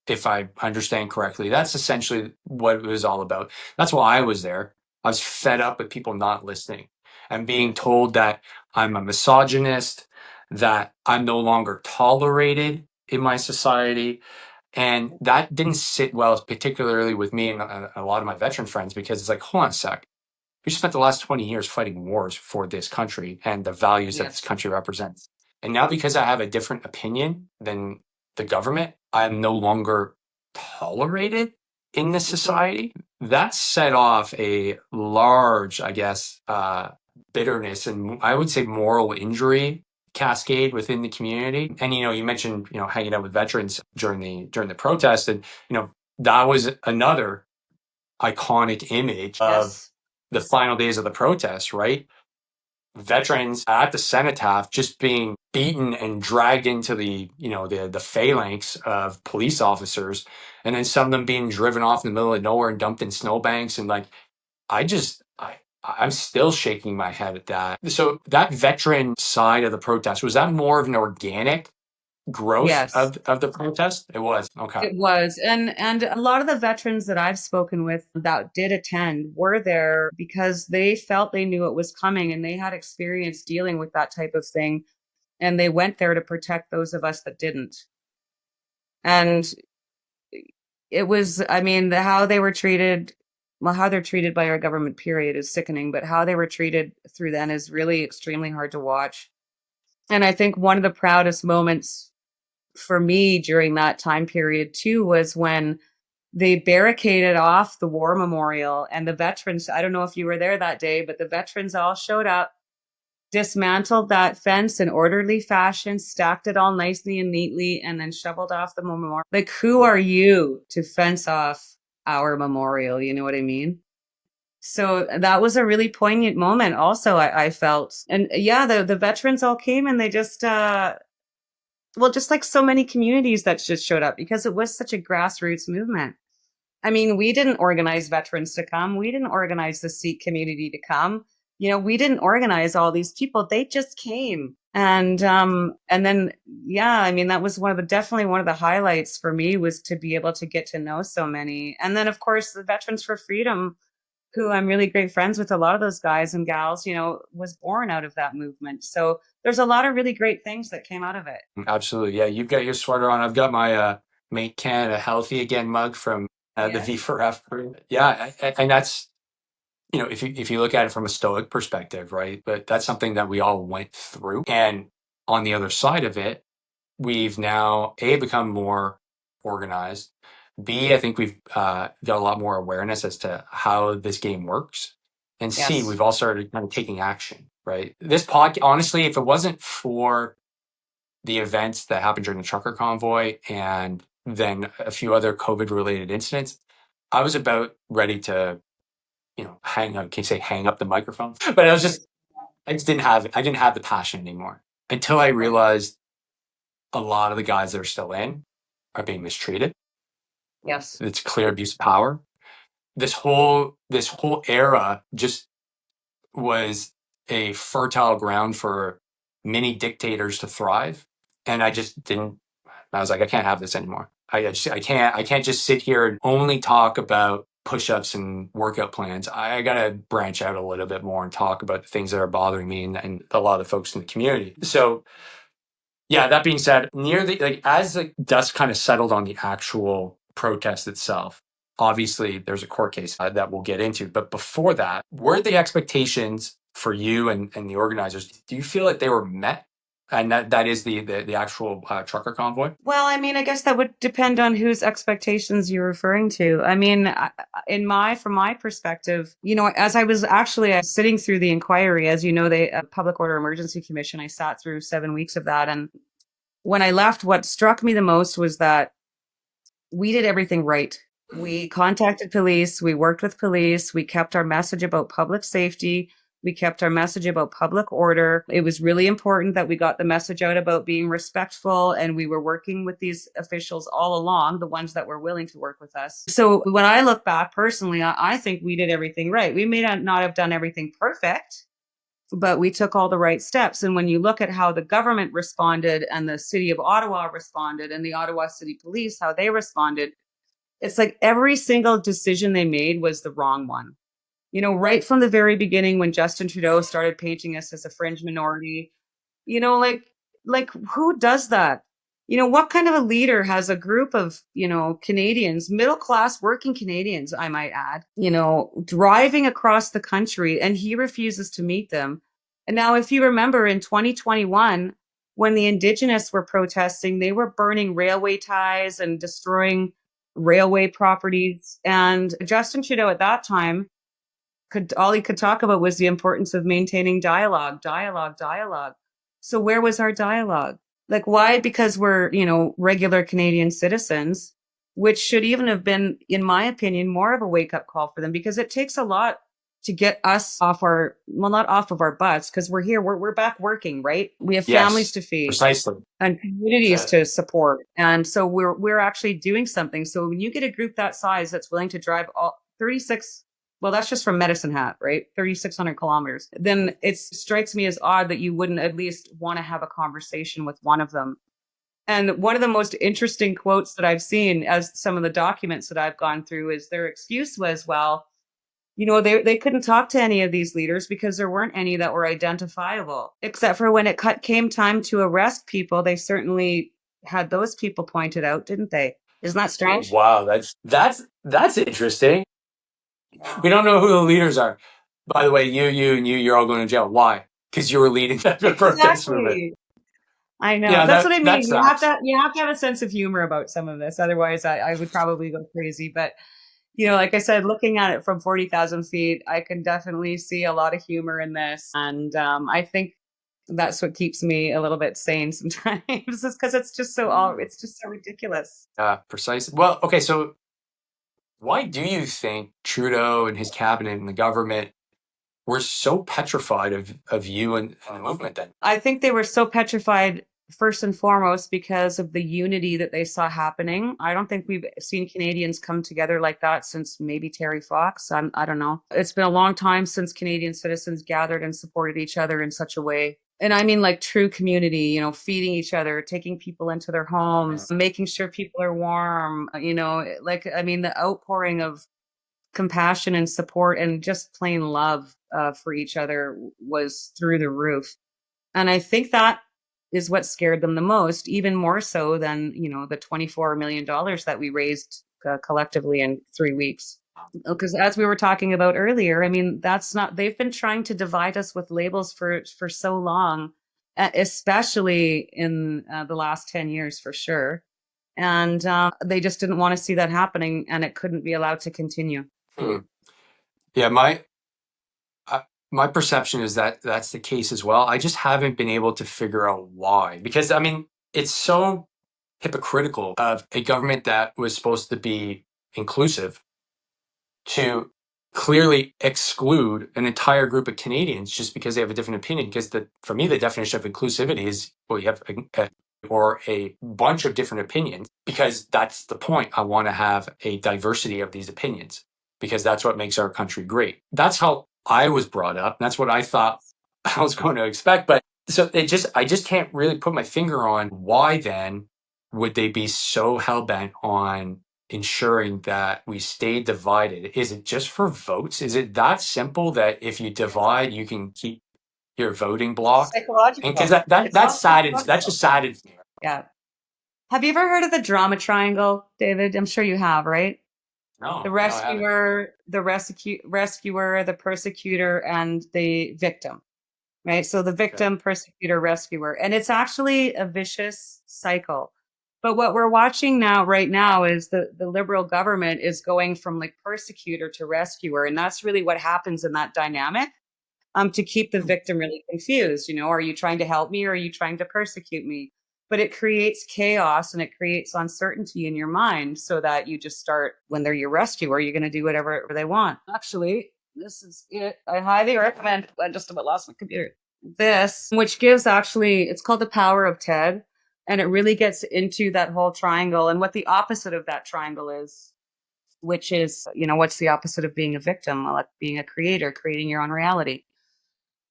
If I understand correctly, that's essentially what it was all about. That's why I was there. I was fed up with people not listening and being told that I'm a misogynist, that I'm no longer tolerated in my society. And that didn't sit well, particularly with me and a lot of my veteran friends, because it's like, hold on a sec. We spent the last 20 years fighting wars for this country and the values that this Yes. country represents. And now, because I have a different opinion than the government, I'm no longer tolerated in this society. That set off a large, I guess, bitterness and I would say moral injury cascade within the community. And you mentioned hanging out with veterans during the protest, and that was another iconic image of Yes. the final days of the protest, right? Veterans at the cenotaph just being beaten and dragged into the phalanx of police officers, and then some of them being driven off in the middle of nowhere and dumped in snowbanks. And like, I'm still shaking my head at that. So that veteran side of the protest, was that more of an organic growth Yes. of the protest? It was. Okay. It was. And a lot of the veterans that I've spoken with that did attend were there because they felt they knew it was coming and they had experience dealing with that type of thing. And they went there to protect those of us that didn't. And it was, I mean, how they were treated, well, how they're treated by our government, period, is sickening, but how they were treated through then is really extremely hard to watch. And I think one of the proudest moments for me during that time period too was when they barricaded off the war memorial and the veterans, I don't know if you were there that day, but the veterans all showed up, dismantled that fence in orderly fashion, stacked it all nicely and neatly, and then shoveled off the memorial. Like, who are you to fence off our memorial? You know what I mean? So that was a really poignant moment also, I felt. And yeah, the veterans all came and they just, well, just like so many communities that just showed up because it was such a grassroots movement. I mean, we didn't organize veterans to come. We didn't organize the Sikh community to come. We didn't organize all these people. They just came. And then, yeah, I mean, that was definitely one of the highlights for me was to be able to get to know so many. And then, of course, the Veterans for Freedom, who I'm really great friends with, a lot of those guys and gals, was born out of that movement. So there's a lot of really great things that came out of it. Absolutely. Yeah, you've got your sweater on. I've got my Make Canada Healthy Again mug from the Yes. V4F group. Yeah, and that's if you look at it from a stoic perspective, right? But that's something that we all went through. And on the other side of it, we've now become more organized. B, I think we've got a lot more awareness as to how this game works. And C, Yes. we've all started kind of taking action, right? This podcast, honestly, if it wasn't for the events that happened during the trucker convoy and then a few other COVID related incidents, I was about ready to, hang up, can you say hang up the microphone? But I just didn't have the passion anymore until I Right. realized a lot of the guys that are still in are being mistreated. Yes. It's clear abuse of power. This whole era just was a fertile ground for many dictators to thrive. And I just didn't, I was like, I can't have this anymore. I can't just sit here and only talk about push-ups and workout plans. I gotta branch out a little bit more and talk about the things that are bothering me and a lot of folks in the community. So yeah, that being said, as the dust kind of settled on the actual protest itself, obviously there's a court case that we'll get into. But before that, were the expectations for you and the organizers, do you feel like they were met? And that is the actual trucker convoy? Well, I mean, I guess that would depend on whose expectations you're referring to. I mean, from my perspective, as I was actually sitting through the inquiry, as you know, the Public Order Emergency Commission, I sat through 7 weeks of that. And when I left, what struck me the most was that we did everything right. We contacted police, we worked with police, we kept our message about public safety, we kept our message about public order. It was really important that we got the message out about being respectful, and we were working with these officials all along, the ones that were willing to work with us. So when I look back personally, I think we did everything right. We may not have done everything perfect, but we took all the right steps. And when you look at how the government responded and the city of Ottawa responded and the Ottawa City Police, how they responded, it's like every single decision they made was the wrong one. Right from the very beginning when Justin Trudeau started painting us as a fringe minority, like who does that? What kind of a leader has a group of, Canadians, middle class working Canadians, I might add, driving across the country, and he refuses to meet them. And now, if you remember in 2021, when the Indigenous were protesting, they were burning railway ties and destroying railway properties. And Justin Trudeau at that time all he could talk about was the importance of maintaining dialogue, dialogue, dialogue. So where was our dialogue? Like, why? Because we're, regular Canadian citizens, which should even have been, in my opinion, more of a wake up call for them, because it takes a lot to get us not off of our butts, because we're here, we're back working, right? We have families to feed, precisely, and communities to support. And so we're actually doing something. So when you get a group that size that's willing to drive all 36, well, that's just from Medicine Hat, right? 3,600 kilometers. Then it strikes me as odd that you wouldn't at least want to have a conversation with one of them. And one of the most interesting quotes that I've seen as some of the documents that I've gone through is their excuse was, well, they couldn't talk to any of these leaders because there weren't any that were identifiable, except for when it came time to arrest people. They certainly had those people pointed out, didn't they? Isn't that strange? Wow, that's interesting. We don't know who the leaders are. By the way, you're all going to jail. Why? Because you were leading that protest movement. I know. Yeah, that's what I mean. You have to have a sense of humor about some of this. Otherwise, I would probably go crazy. But, like I said, looking at it from 40,000 feet, I can definitely see a lot of humor in this. And I think that's what keeps me a little bit sane sometimes, is because it's just so ridiculous. Precisely. Well, okay, so why do you think Trudeau and his cabinet and the government were so petrified of you and the movement then? I think they were so petrified first and foremost because of the unity that they saw happening. I don't think we've seen Canadians come together like that since maybe Terry Fox. I don't know. It's been a long time since Canadian citizens gathered and supported each other in such a way. And I mean, like, true community, feeding each other, taking people into their homes, making sure people are warm, the outpouring of compassion and support and just plain love for each other was through the roof. And I think that is what scared them the most, even more so than, the $24 million that we raised collectively in 3 weeks. Because as we were talking about earlier, I mean, they've been trying to divide us with labels for so long, especially in the last 10 years for sure. And they just didn't want to see that happening, and it couldn't be allowed to continue. Yeah, my perception is that that's the case as well. I just haven't been able to figure out why. Because, I mean, it's so hypocritical of a government that was supposed to be inclusive to clearly exclude an entire group of Canadians just because they have a different opinion. Because for me, the definition of inclusivity is, well, you have a bunch of different opinions, because that's the point. I want to have a diversity of these opinions because that's what makes our country great. That's how I was brought up. That's what I thought I was going to expect. But so I just can't really put my finger on why then would they be so hell-bent on ensuring that we stay divided. Is it just for votes? Is it that simple that if you divide, you can keep your voting block? Psychological. Because that's just saddens me. Yeah. Have you ever heard of the drama triangle, David? I'm sure you have, right? No. The rescuer, the rescuer, the persecutor, and the victim. Right? So the victim, persecutor, rescuer. And it's actually a vicious cycle. But what we're watching right now is the Liberal government is going from like persecutor to rescuer. And that's really what happens in that dynamic, to keep the victim really confused. Are you trying to help me or are you trying to persecute me? But it creates chaos and it creates uncertainty in your mind, so that you just start, when they're your rescuer, you're going to do whatever they want. Actually, this is it. I highly recommend. I just about lost my computer. This, which gives it's called The Power of Ted. And it really gets into that whole triangle and what the opposite of that triangle is, which is, what's the opposite of being a victim? Like being a creator, creating your own reality.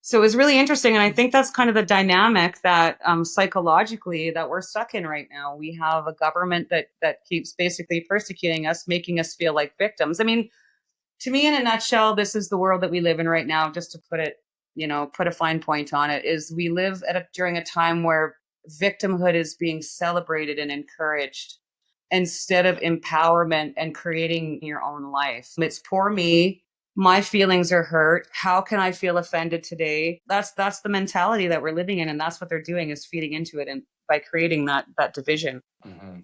So it was really interesting. And I think that's kind of the dynamic that psychologically that we're stuck in right now. We have a government that keeps basically persecuting us, making us feel like victims. I mean, to me, in a nutshell, this is the world that we live in right now. Just to put it, put a fine point on it, is we live during a time where victimhood is being celebrated and encouraged instead of empowerment and creating your own life. It's poor me. My feelings are hurt. How can I feel offended today? That's the mentality that we're living in, and that's what they're doing is feeding into it, and by creating that division. Mm-hmm.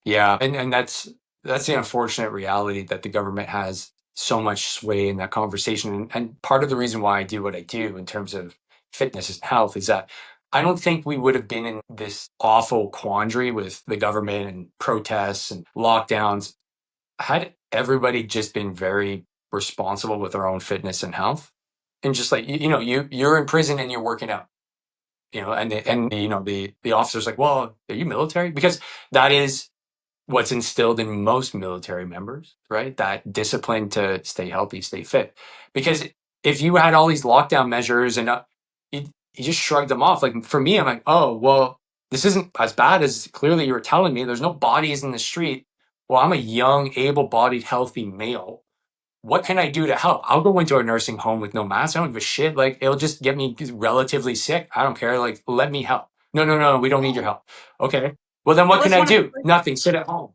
Yeah, and that's the unfortunate reality that the government has so much sway in that conversation. And part of the reason why I do what I do in terms of fitness and health is that I don't think we would have been in this awful quandary with the government and protests and lockdowns had everybody just been very responsible with their own fitness and health. And just like you're in prison and you're working out, and the officer's like, well, are you military? Because that is what's instilled in most military members, right? That discipline to stay healthy, stay fit. Because if you had all these lockdown measures and you just shrugged them off, like for me, I'm like, oh, well, this isn't as bad as clearly you were telling me. There's no bodies in the street. Well, I'm a young, able-bodied, healthy male. What can I do to help? I'll go into a nursing home with no mask. I don't give a shit. Like, it'll just get me relatively sick. I don't care. Like, let me help. No, we don't need your help. Okay. Well, then what That can was I one of the do? Nothing. Sit at home.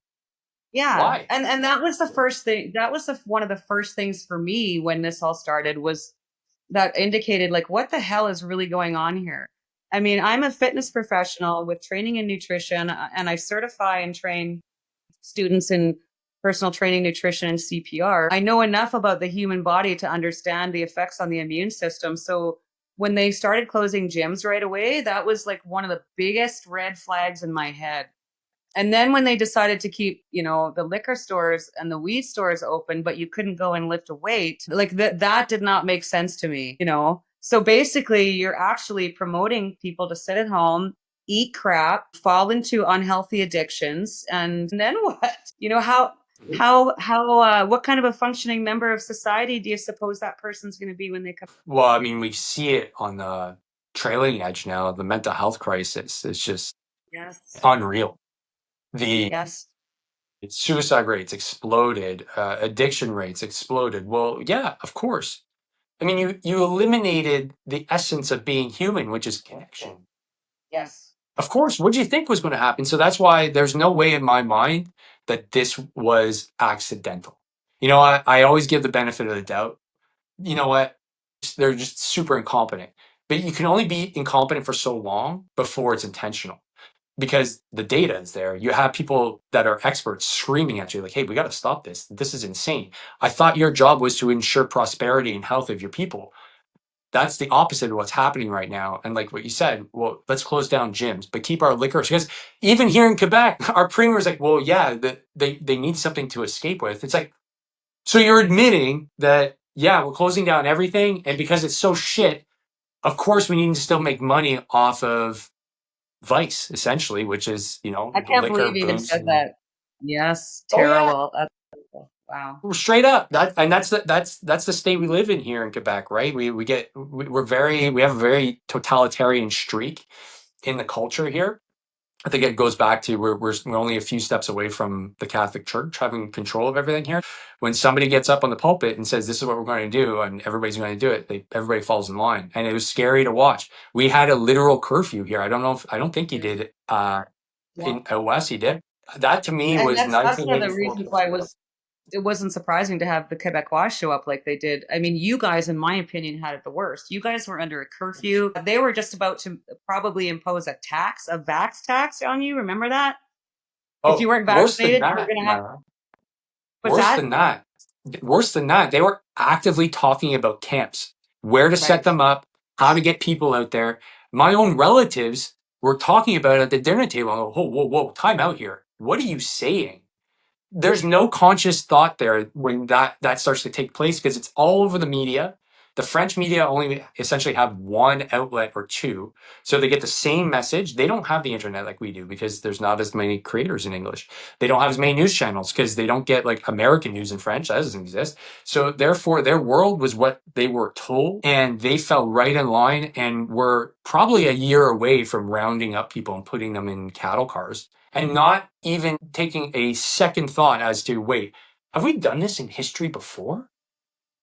Yeah. Why? And that was the first thing. That was one of the first things for me when this all started, was that indicated like what the hell is really going on here. I mean, I'm a fitness professional with training in nutrition, and I certify and train students in personal training, nutrition, and CPR. I know enough about the human body to understand the effects on the immune system. So when they started closing gyms right away, that was like one of the biggest red flags in my head. And then when they decided to keep, the liquor stores and the weed stores open, but you couldn't go and lift a weight, like that did not make sense to me. So basically, you're actually promoting people to sit at home, eat crap, fall into unhealthy addictions, and then what? What kind of a functioning member of society do you suppose that person's going to be when they come? Well, I mean, we see it on the trailing edge now. The mental health crisis is just Yes. unreal. The Yes. suicide rates exploded, addiction rates exploded. Well, yeah, of course. I mean, you eliminated the essence of being human, which is connection. Yes. Of course, what do you think was going to happen? So that's why there's no way in my mind that this was accidental. I always give the benefit of the doubt. You know what? They're just super incompetent. But you can only be incompetent for so long before it's intentional because the data is there. You have people that are experts screaming at you like, hey, we got to stop this. This is insane. I thought your job was to ensure prosperity and health of your people. That's the opposite of what's happening right now. And like what you said, well, let's close down gyms, but keep our liquor. Because even here in Quebec, our premier is like, well, yeah, they need something to escape with. It's like, so you're admitting that, yeah, we're closing down everything. And because it's so shit, of course, we need to still make money off of vice, essentially, which is, I can't liquor, believe you even booze. said that. Yes, Oh, yeah. terrible. That's terrible. Wow. Straight up, that's the state we live in here in Quebec, right? We have a very totalitarian streak in the culture here. I think it goes back to we're only a few steps away from the Catholic Church having control of everything here. When somebody gets up on the pulpit and says, "This is what we're going to do," and everybody's going to do it, everybody falls in line, and it was scary to watch. We had a literal curfew here. I don't think he did. In West, he did. That to me And was that's one of the 1984. reasons why it wasn't surprising to have the Quebecois show up like they did. I mean, you guys, in my opinion, had it the worst. You guys were under a curfew. They were just about to probably impose a vax tax on you. Remember that? If you Oh, weren't worse than vaccinated, you were that, going to have Mara. what's Worse that? than that. Worse than that. They were actively talking about camps, where to set Right. them up, how to get people out there. My own relatives were talking about it at the dinner table. I go, whoa, time out here. What are you saying? There's no conscious thought there when that starts to take place because it's all over the media. The French media only essentially have one outlet or two. So they get the same message. They don't have the internet like we do because there's not as many creators in English. They don't have as many news channels because they don't get like American news in French. That doesn't exist. So therefore, their world was what they were told, and they fell right in line and were probably a year away from rounding up people and putting them in cattle cars and not even taking a second thought as to, wait, have we done this in history before?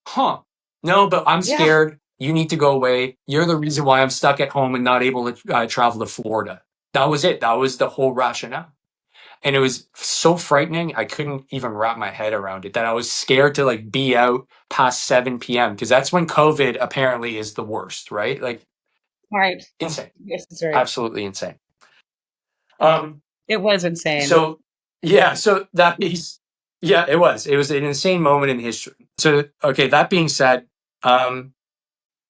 Huh. No, but I'm Yeah. scared. You need to go away. You're the reason why I'm stuck at home and not able to travel to Florida. That was it. That was the whole rationale. And it was so frightening. I couldn't even wrap my head around it, that I was scared to like be out past 7 p.m. because that's when COVID apparently is the worst, right? Like Right. insane. Yes, that's right. Absolutely insane. Um, It was insane. So yeah, so that means yeah, it was. It was an insane moment in history. So okay, that being said,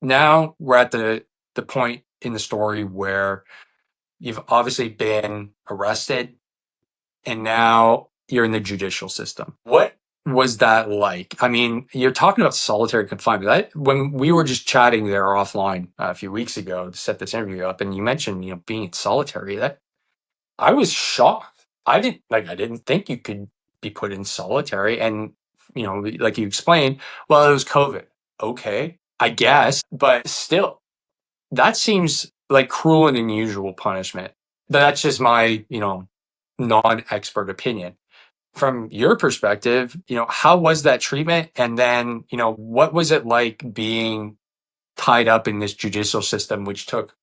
now we're at the point in the story where you've obviously been arrested and now you're in the judicial system. What was that like? I mean, you're talking about solitary confinement. When we were just chatting there offline a few weeks ago to set this interview up, and you mentioned, being in solitary, that I was shocked. I didn't think you could be put in solitary. And, like you explained, well, it was COVID. Okay, I guess, but still, that seems like cruel and unusual punishment. But that's just my, non-expert opinion. From your perspective, how was that treatment? And then, what was it like being tied up in this judicial system, which took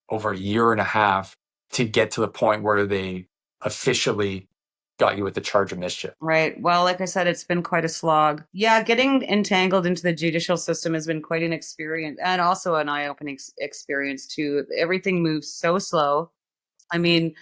over a year and a half to get to the point where they officially got you with the charge of mischief? Right. Well, like I said, it's been quite a slog. Yeah, getting entangled into the judicial system has been quite an experience and also an eye-opening experience too. Everything moves so slow. I mean,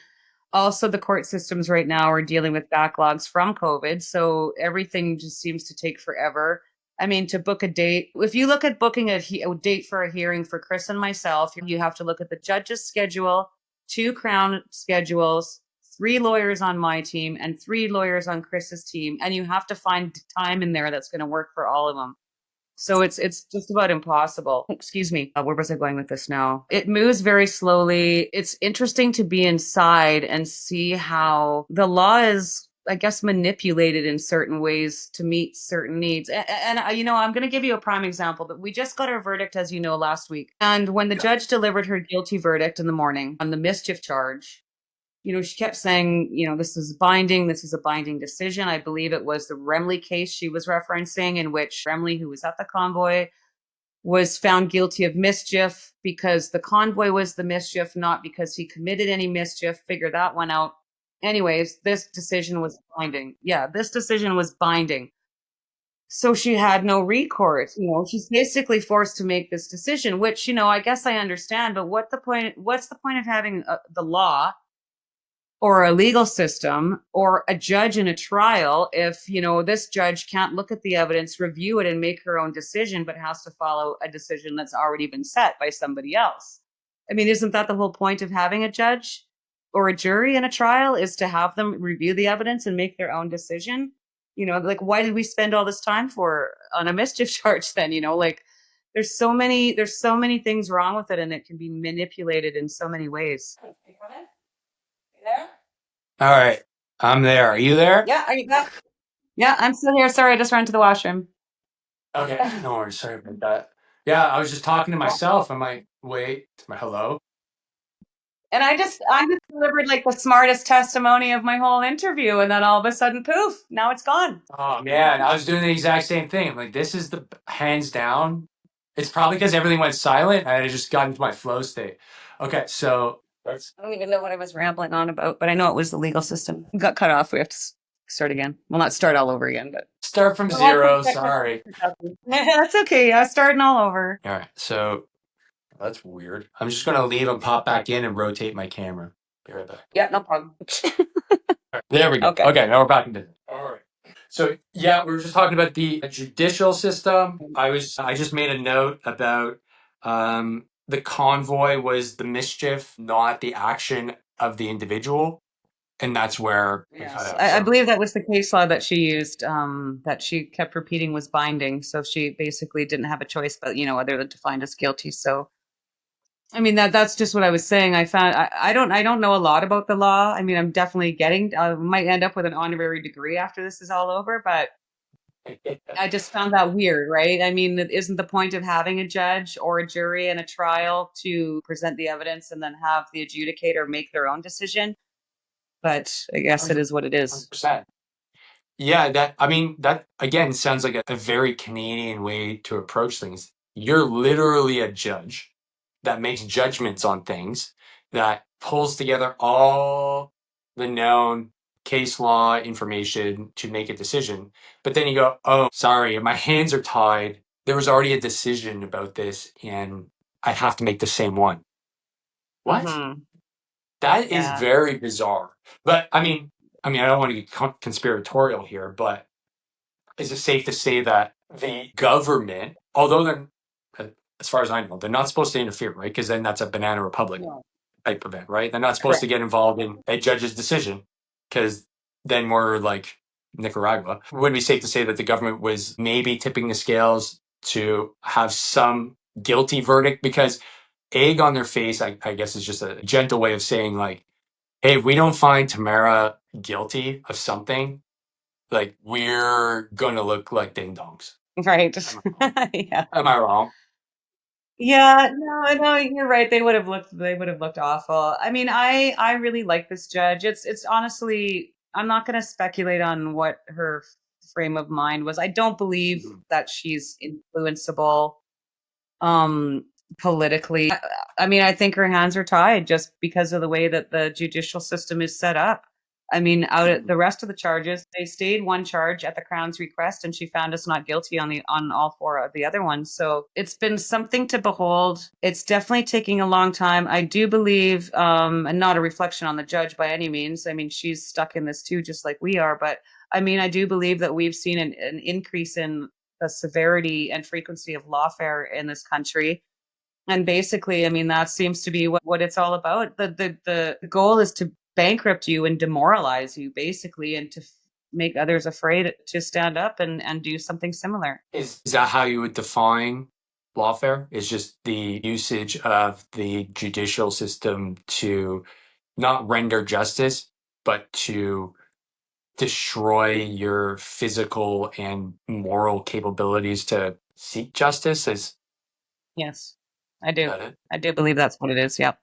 also the court systems right now are dealing with backlogs from COVID, so everything just seems to take forever. I mean, to book a date, if you look at booking a date for a hearing for Chris and myself, you have to look at the judge's schedule, two Crown schedules, three lawyers on my team, and three lawyers on Chris's team, and you have to find time in there that's going to work for all of them. So it's just about impossible. Excuse me. Where was I going with this now? It moves very slowly. It's interesting to be inside and see how the law is, I guess, manipulated in certain ways to meet certain needs. And I'm going to give you a prime example. But we just got our verdict, as you know, last week. And when the judge delivered her guilty verdict in the morning on the mischief charge, she kept saying, this is binding. This is a binding decision. I believe it was the Remley case she was referencing, in which Remley, who was at the convoy, was found guilty of mischief because the convoy was the mischief, not because he committed any mischief. Figure that one out. Anyways, this decision was binding. Yeah, this decision was binding. So she had no recourse. She's basically forced to make this decision, which, I guess I understand. But what's the point of having the law or a legal system or a judge in a trial if this judge can't look at the evidence, review it, and make her own decision, but has to follow a decision that's already been set by somebody else? I mean, isn't that the whole point of having a judge or a jury in a trial, is to have them review the evidence and make their own decision? Like, why did we spend all this time on a mischief charge then? Like, there's so many things wrong with it, and it can be manipulated in so many ways. There? All right, I'm there. Are you there? Yeah, are you back? Yeah, I'm still here. Sorry, I just ran to the washroom. Okay, no worries. Sorry about that. Yeah, I was just talking to myself. I'm like, wait, hello? And I just delivered like the smartest testimony of my whole interview, and then all of a sudden, poof, now it's gone. Oh man, I was doing the exact same thing. Like, this is the hands down. It's probably because everything went silent and I just got into my flow state. Okay, so let's I don't even know what I was rambling on about, but I know it was the legal system. We got cut off. We have to start again. Well, not start all over again, but start from zero. Sorry. That's okay. Yeah, starting all over. All right, so that's weird. I'm just gonna leave and pop back in and rotate my camera. Be right back. Yeah, no problem. All right, there we go. Okay. Okay, now we're back in business. All right. So yeah, we were just talking about the judicial system. I just made a note about the convoy was the mischief, not the action of the individual. And that's where we cut Yes, out. I So believe that was the case law that she used, that she kept repeating was binding. So she basically didn't have a choice, but other than to find us guilty. So I mean that's just what I was saying. I don't know a lot about the law. I mean, I'm definitely I might end up with an honorary degree after this is all over, but I just found that weird, right? I mean, isn't the point of having a judge or a jury in a trial to present the evidence and then have the adjudicator make their own decision? But I guess it is what it is. 100%. Yeah, that again sounds like a very Canadian way to approach things. You're literally a judge that makes judgments on things, that pulls together all the known case law information to make a decision. But then you go, oh, sorry, my hands are tied. There was already a decision about this, and I have to make the same one. What? Hmm. That is Yeah. very bizarre. But I don't want to get conspiratorial here, but is it safe to say that the government, although they're, uh, as far as I know, they're not supposed to interfere, right? Because then that's a banana republic No. type event, right? They're not supposed to Correct. get involved in a judge's decision, because then we're like Nicaragua. Would it be safe to say that the government was maybe tipping the scales to have some guilty verdict? Because egg on their face, I guess, is just a gentle way of saying, like, hey, if we don't find Tamara guilty of something, like, we're gonna look like ding dongs. Right. Am I wrong? Yeah. Am I wrong? Yeah, no, no, you're right. They would have looked awful. I mean, I really like this judge. It's honestly, I'm not going to speculate on what her frame of mind was. I don't believe Mhm. that she's influenceable um politically. I mean, I think her hands are tied just because of the way that the judicial system is set up. I mean, out of Mhm. the rest of the charges, they stayed one charge at the Crown's request, and she found us not guilty on all four of the other ones. So it's been something to behold. It's definitely taking a long time. I do believe, and not a reflection on the judge by any means. I mean, she's stuck in this too, just like we are. But I mean, I do believe that we've seen an increase in the severity and frequency of lawfare in this country. And basically, I mean, that seems to be what it's all about. The goal is to bankrupt you and demoralize you, basically, and to make others afraid to stand up and do something similar. Is that how you would define lawfare? Is just the usage of the judicial system to not render justice, but to destroy your physical and moral capabilities to seek justice? Is Yes, I do. that it? I do believe that's what it is. Yep.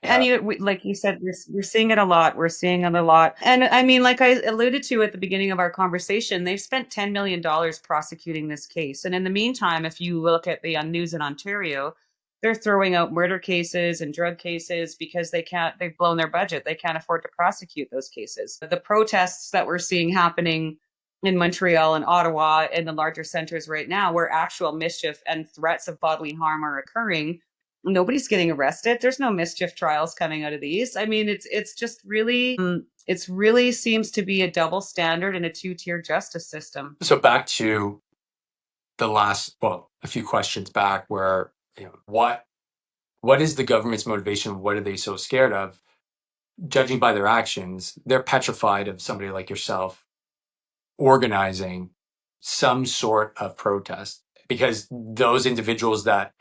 And Yeah. like you said, we're seeing it a lot. We're seeing it a lot. And I mean, like I alluded to at the beginning of our conversation, they've spent $10 million prosecuting this case. And in the meantime, if you look at the news in Ontario, they're throwing out murder cases and drug cases because they've blown their budget. They can't afford to prosecute those cases. The protests that we're seeing happening in Montreal and Ottawa and the larger centers right now, where actual mischief and threats of bodily harm are occurring, nobody's getting arrested. There's no mischief trials coming out of these. I mean, it's just really it's really seems to be a double standard and a two-tier justice system. So back to the last, well, a few questions back, where, what is the government's motivation? What are they so scared of? Judging by their actions, they're petrified of somebody like yourself organizing some sort of protest, because those individuals that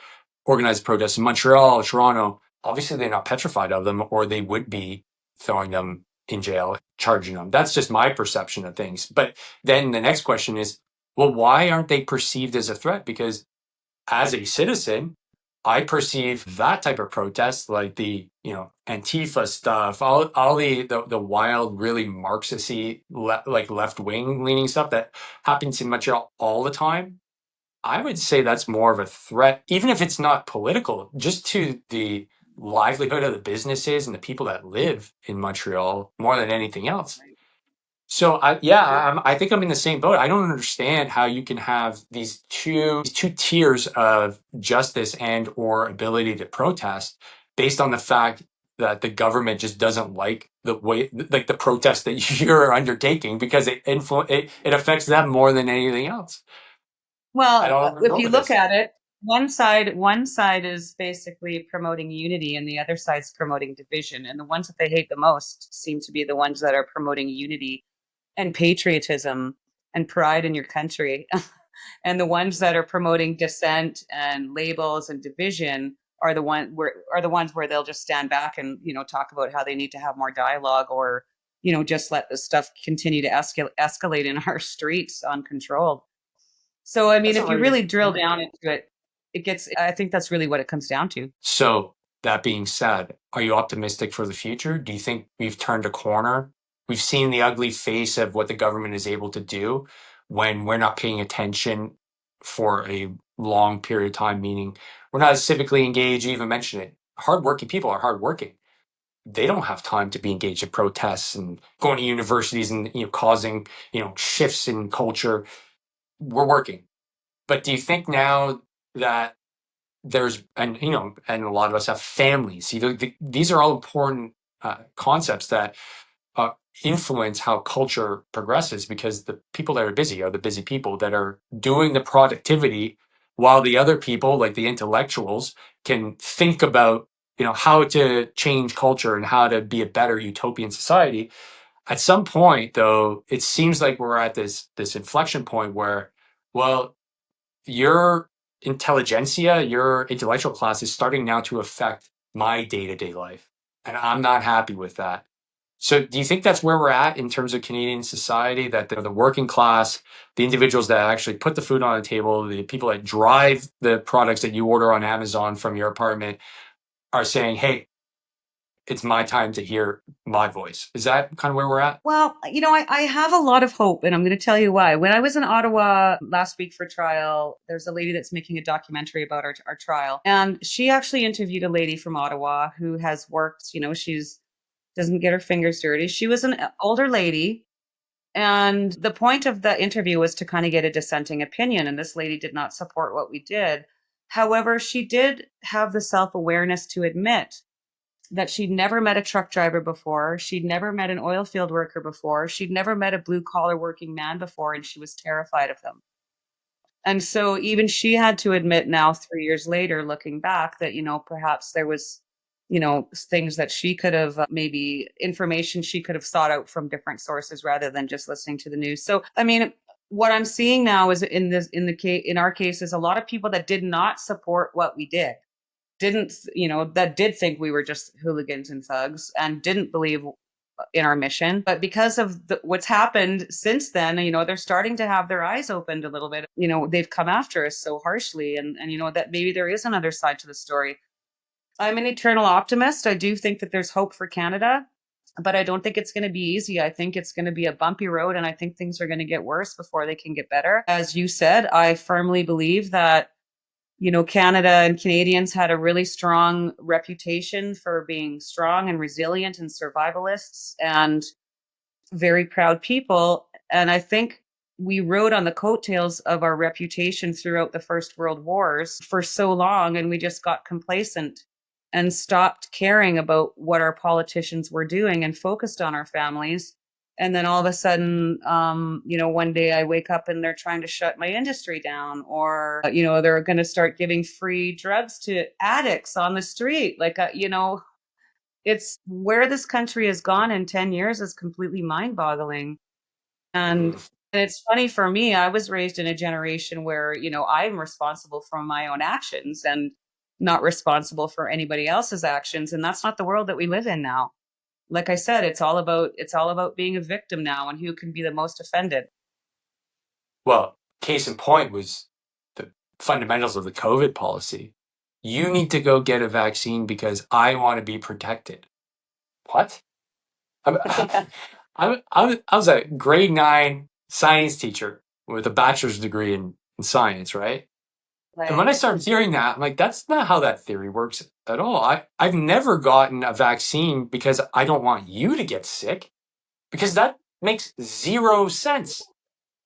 organize protests in Montreal, Toronto, obviously they're not petrified of them, or they would be throwing them in jail, charging them. That's just my perception of things. But then the next question is, well, why aren't they perceived as a threat? Because as a citizen, I perceive that type of protest, like the Antifa stuff, all the wild, really Marxisty, like left wing leaning stuff that happens in Montreal all the time. I would say that's more of a threat, even if it's not political, just to the livelihood of the businesses and the people that live in Montreal more than anything else. So I think I'm in the same boat. I don't understand how you can have these two tiers of justice and or ability to protest based on the fact that the government just doesn't like the way, like, the protest that you're undertaking, because it affects them more than anything else. I Well, don't if go you with look this. at it, one side is basically promoting unity and the other side's promoting division. And the ones that they hate the most seem to be the ones that are promoting unity and patriotism and pride in your country. And the ones that are promoting dissent and labels and division are the ones where they'll just stand back and talk about how they need to have more dialogue, or just let the stuff continue to escalate in our streets uncontrolled. So I mean, That's a if you really really drill down into it, I think that's really what it comes down to. So, that being said, are you optimistic for the future? Do you think we've turned a corner? We've seen the ugly face of what the government is able to do when we're not paying attention for a long period of time, meaning we're not as civically engaged. You even mentioned it. Hardworking people are hardworking. They don't have time to be engaged in protests and going to universities and causing shifts in culture. We're working. But do you think now that and a lot of us have families. See, these are all important concepts that uh, influence how culture progresses, because the people that are busy are the busy people that are doing the productivity, while the other people, like the intellectuals, can think about how to change culture and how to be a better utopian society. At some point, though, it seems like we're at this inflection point where, well, your intelligentsia, your intellectual class is starting now to affect my day-to-day life. And I'm not happy with that. So do you think that's where we're at in terms of Canadian society, that the working class, the individuals that actually put the food on the table, the people that drive the products that you order on Amazon from your apartment, are saying, hey, it's my time to hear my voice? Is that kind of where we're at? Well, I have a lot of hope, and I'm going to tell you why. When I was in Ottawa last week for trial, there's a lady that's making a documentary about our trial. And she actually interviewed a lady from Ottawa who has worked, she's doesn't get her fingers dirty. She was an older lady. And the point of the interview was to kind of get a dissenting opinion. And this lady did not support what we did. However, she did have the self awareness to admit that she'd never met a truck driver before. She'd never met an oil field worker before. She'd never met a blue collar working man before, and she was terrified of them. And so even she had to admit now, 3 years later, looking back, that, perhaps there was, things that she could have maybe information she could have sought out from different sources rather than just listening to the news. So, I mean, what I'm seeing now is in our case is a lot of people that did not support what we didn't that did think we were just hooligans and thugs and didn't believe in our mission. But because of what's happened since then, they're starting to have their eyes opened a little bit. They've come after us so harshly, and that maybe there is another side to the story. I'm an eternal optimist. I do think that there's hope for Canada, but I don't think it's going to be easy. I think it's going to be a bumpy road, and I think things are going to get worse before they can get better. As you said, I firmly believe that Canada and Canadians had a really strong reputation for being strong and resilient and survivalists and very proud people. And I think we rode on the coattails of our reputation throughout the First World Wars for so long, and we just got complacent and stopped caring about what our politicians were doing and focused on our families. And then all of a sudden, one day I wake up and they're trying to shut my industry down, or, they're going to start giving free drugs to addicts on the street. Like, it's where this country has gone in 10 years is completely mind boggling. And Mm. it's funny for me, I was raised in a generation where, I'm responsible for my own actions and not responsible for anybody else's actions. And that's not the world that we live in now. Like I said, it's all about being a victim now and who can be the most offended. Well, case in point was the fundamentals of the COVID policy. You need to go get a vaccine because I want to be protected. What? I'm, Yeah, I was a grade 9 science teacher with a bachelor's degree in science, right? And when I right. started hearing that, I'm like, that's not how that theory works at all. I've never gotten a vaccine because I don't want you to get sick, because that makes zero sense.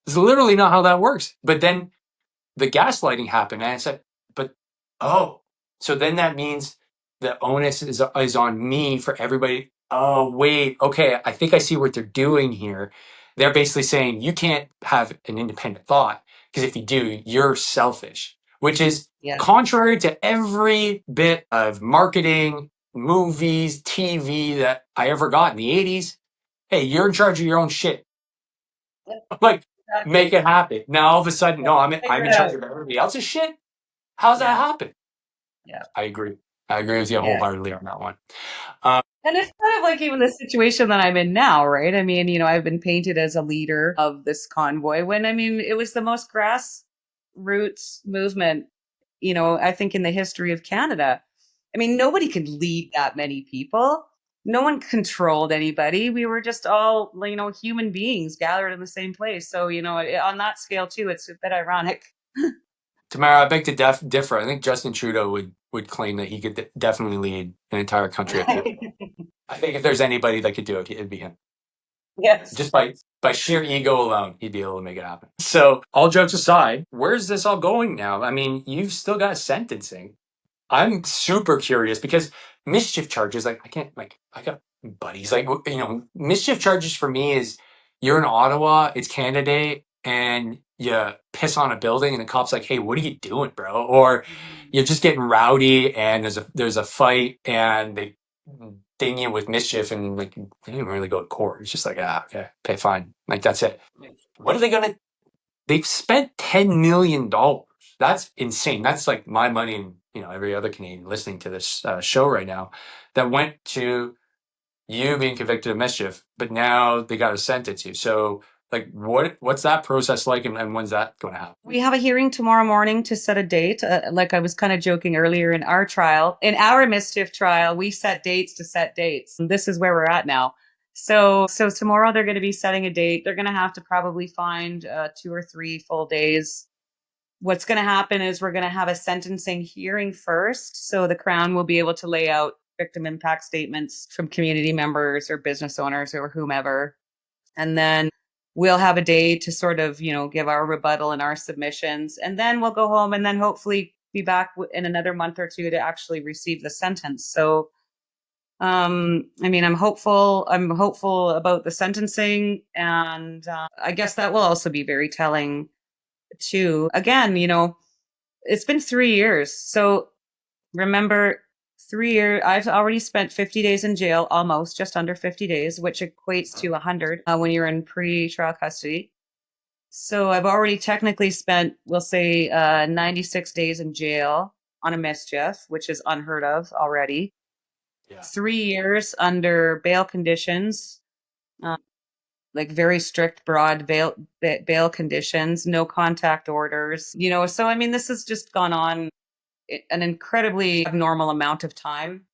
It's literally not how that works. But then the gaslighting happened, and I said, but oh, so then that means the onus is on me for everybody. Oh, wait, okay, I think I see what they're doing here. They're basically saying you can't have an independent thought because if you do, you're selfish. which is Yeah. contrary to every bit of marketing, movies, TV that I ever got in the 80s. Hey, you're in charge of your own shit. Like, make Exactly. it happen. Now, all of a sudden, no, I'm Figure in it charge out. of everybody else's shit. How's that Yeah. happen? Yeah. I agree. I agree with you Yeah. wholeheartedly on that one. And it's kind of like even the situation that I'm in now, right? I mean, I've been painted as a leader of this convoy when, I mean, it was the most grassroots movement, I think in the history of Canada. I mean, nobody could lead that many people. No one controlled anybody. We were just all, human beings gathered in the same place. So, on that scale too, it's a bit ironic. Tamara, I beg to differ. I think Justin Trudeau would claim that he could definitely lead an entire country of people. I think if there's anybody that could do it, it'd be him. Yes. Just by sheer ego alone, he'd be able to make it happen. So, all jokes aside, where's this all going now? I mean, you've still got sentencing. I'm super curious because mischief charges, like, I got buddies, like, mischief charges for me is you're in Ottawa, it's Canada Day, and you piss on a building and the cop's like, hey, what are you doing, bro? Or you're just getting rowdy and there's a fight and they ding you with mischief and like, you didn't really go to court. It's just like, okay, pay fine. Like, that's it. What are they going to, they've spent $10 million. That's insane. That's like my money and every other Canadian listening to this show right now that went to you being convicted of mischief, but now they got to sentence you. So like, what's that process like, and when's that going to happen? We have a hearing tomorrow morning to set a date. Like I was kind of joking earlier in our trial, in our mischief trial, we set dates to set dates. And this is where we're at now. So tomorrow they're going to be setting a date. They're going to have to probably find 2 or 3 full days. What's going to happen is we're going to have a sentencing hearing first. So the Crown will be able to lay out victim impact statements from community members or business owners or whomever. And then we'll have a day to sort of, give our rebuttal and our submissions. And then we'll go home and then hopefully be back in another month or two to actually receive the sentence. So, I mean, I'm hopeful about the sentencing. And I guess that will also be very telling too. Again, it's been 3 years. So remember, 3 years, I've already spent 50 days in jail, almost just under 50 days, which equates to 100 when you're in pre-trial custody. So I've already technically spent, we'll say, 96 days in jail on a mischief, which is unheard of already. Yeah. 3 years under bail conditions, like very strict, broad bail conditions, no contact orders. So I mean, this has just gone on an incredibly abnormal amount of time.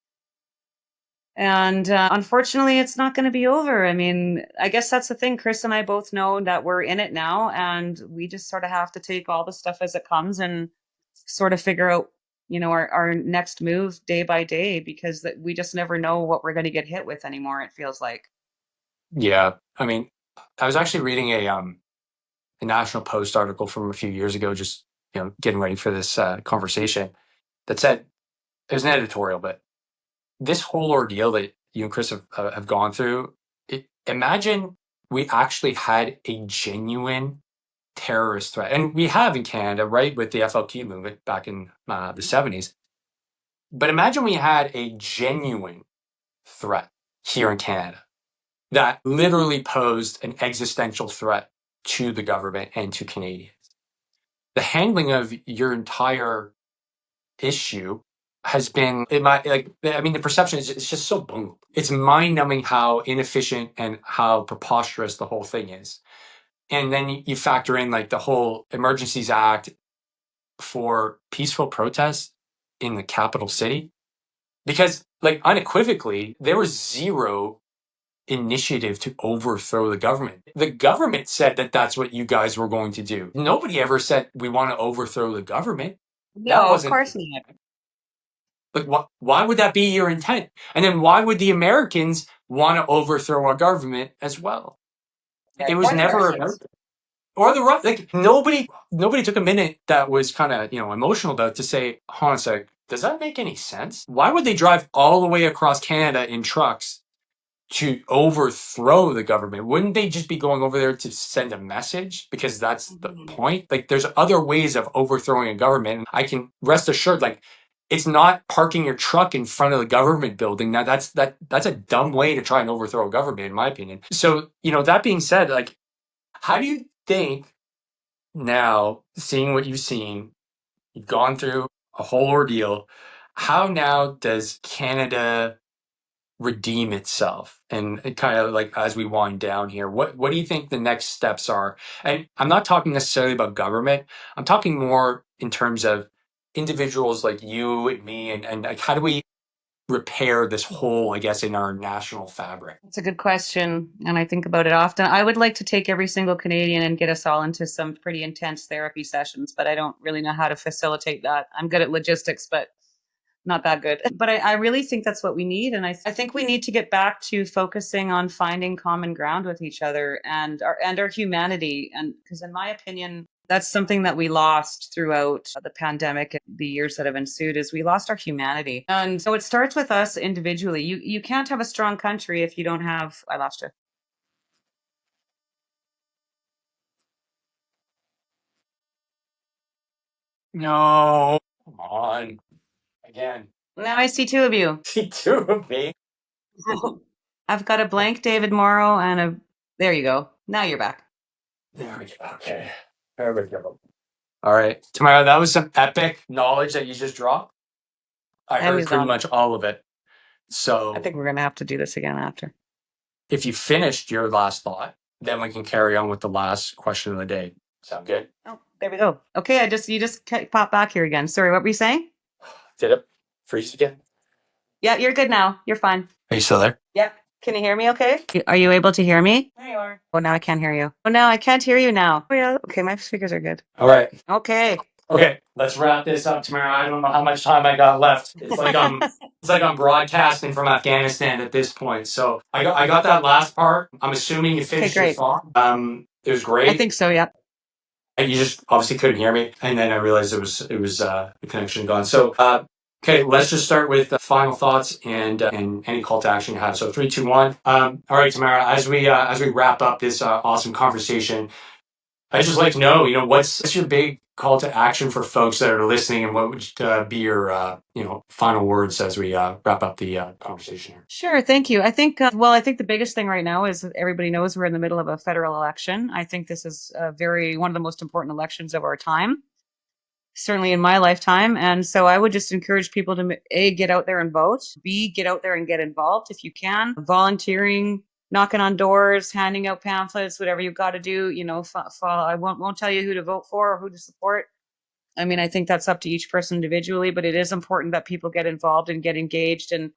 And unfortunately, it's not going to be over. I mean, I guess that's the thing. Chris and I both know that we're in it now, and we just sort of have to take all the stuff as it comes and sort of figure out, our next move day by day, because we just never know what we're going to get hit with anymore, it feels like. Yeah. I mean, I was actually reading a National Post article from a few years ago, just, getting ready for this conversation that said, it was an editorial, but this whole ordeal that you and Chris have gone through, imagine we actually had a genuine terrorist threat. And we have in Canada, right, with the FLQ movement back in the 70s. But imagine we had a genuine threat here in Canada that literally posed an existential threat to the government and to Canadians. The handling of your entire issue has been, the perception is it's just so boom. It's mind-numbing how inefficient and how preposterous the whole thing is. And then you factor in like the whole Emergencies Act for peaceful protests in the capital city. Because like unequivocally, there was zero initiative to overthrow the government. The government said that that's what you guys were going to do. Nobody ever said we want to overthrow the government. That No, of wasn't course not. like why would that be your intent? And then why would the Americans want to overthrow our government as well? It was Or the never Russians. or the right. Like nobody took a minute that was kind of emotional about to say, hold on a sec, does that make any sense? Why would they drive all the way across Canada in trucks to overthrow the government? Wouldn't they just be going over there to send a message? Because that's the point. Like, there's other ways of overthrowing a government. I can rest assured, like, it's not parking your truck in front of the government building. Now, that's a dumb way to try and overthrow a government, in my opinion. So, that being said, like, how do you think now, seeing what you've seen, you've gone through a whole ordeal, how now does Canada redeem itself? And kind of like as we wind down here, what do you think the next steps are? And I'm not talking necessarily about government. I'm talking more in terms of individuals like you and me, and like, how do we repair this hole, I guess, in our national fabric? That's a good question, and I think about it often. I would like to take every single Canadian and get us all into some pretty intense therapy sessions, but I don't really know how to facilitate that. I'm good at logistics, but not that good. But I really think that's what we need. And I think we need to get back to focusing on finding common ground with each other and our humanity. And because in my opinion, that's something that we lost throughout the pandemic and the years that have ensued, is we lost our humanity. And so it starts with us individually. You can't have a strong country if you don't have, I lost you. No, come on. Again, Now I see two of you. see two of me. I've got a blank David Morrow and there you go. Now you're back. There we go. Okay. There we go. All right. Tamara, that was some epic knowledge that you just dropped. I heard he's pretty gone. much all of it. So I think we're going to have to do this again after. if you finished your last thought, then we can carry on with the last question of the day. Sound good? Oh, there we go. Okay, you just pop back here again. Sorry, what were you saying? Did it freeze again? Yeah, you're good now. You're fine. Are you still there? Yep. Can you hear me okay? Are you able to hear me? There you are. Oh, now I can't hear you. Oh, no, I can't hear you now. Oh, yeah. Okay, my speakers are good. All right. Okay. Okay, let's wrap this up, Tamara. I don't know how much time I got left. It's like I'm broadcasting from Afghanistan at this point. So I got that last part. I'm assuming you finished your thought. It was great. I think so, yeah. And you just obviously couldn't hear me, and then I realized it was the connection gone. So okay, let's just start with the final thoughts and any call to action you have. So 3, 2, 1. All right, Tamara. As we wrap up this awesome conversation, I just like to know, what's your big call to action for folks that are listening, and what would be your final words as we wrap up the conversation here? Sure, thank you. I think I think the biggest thing right now is that everybody knows we're in the middle of a federal election. I think this is one of the most important elections of our time, certainly in my lifetime. And so I would just encourage people to A, get out there and vote, B, get out there and get involved if you can, volunteering, knocking on doors, handing out pamphlets, whatever you've got to do. I won't tell you who to vote for or who to support. I mean, I think that's up to each person individually, but it is important that people get involved and get engaged and,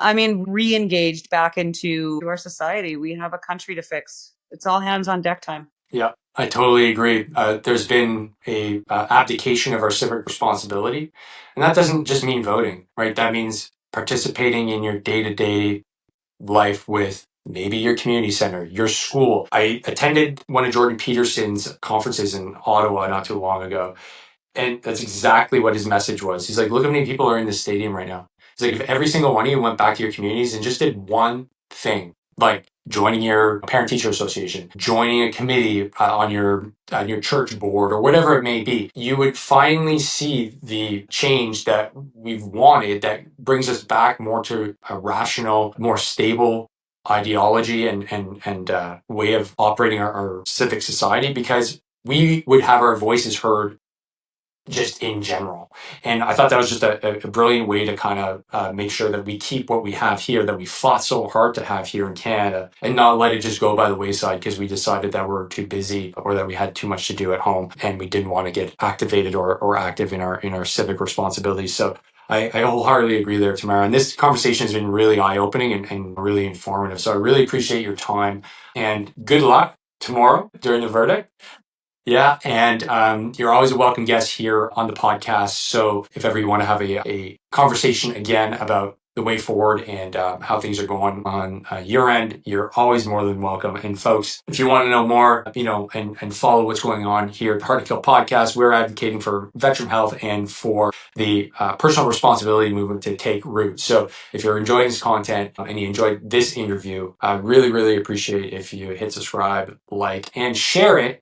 re-engaged back into our society. We have a country to fix. It's all hands on deck time. Yeah, I totally agree. There's been a abdication of our civic responsibility, and that doesn't just mean voting, right? That means participating in your day-to-day life with maybe your community center, your school. I attended one of Jordan Peterson's conferences in Ottawa not too long ago, and that's exactly what his message was. He's like, look how many people are in this stadium right now. He's like, if every single one of you went back to your communities and just did one thing, like joining your parent-teacher association, joining a committee on your church board, or whatever it may be, you would finally see the change that we've wanted, that brings us back more to a rational, more stable ideology and way of operating our civic society, because we would have our voices heard just in general. And I thought that was just a brilliant way to kind of make sure that we keep what we have here, that we fought so hard to have here in Canada, and not let it just go by the wayside because we decided that we're too busy or that we had too much to do at home and we didn't want to get activated or active in our civic responsibilities. So I wholeheartedly agree there, Tamara. And this conversation has been really eye-opening and really informative. So I really appreciate your time, and good luck tomorrow during the verdict. Yeah, and you're always a welcome guest here on the podcast. So if ever you want to have a conversation again about the way forward and how things are going on your end, you're always more than welcome. And folks, if you want to know more, and follow what's going on here at Hard to Kill Podcast, we're advocating for veteran health and for the personal responsibility movement to take root. So if you're enjoying this content and you enjoyed this interview, I really, really appreciate if you hit subscribe, like, and share it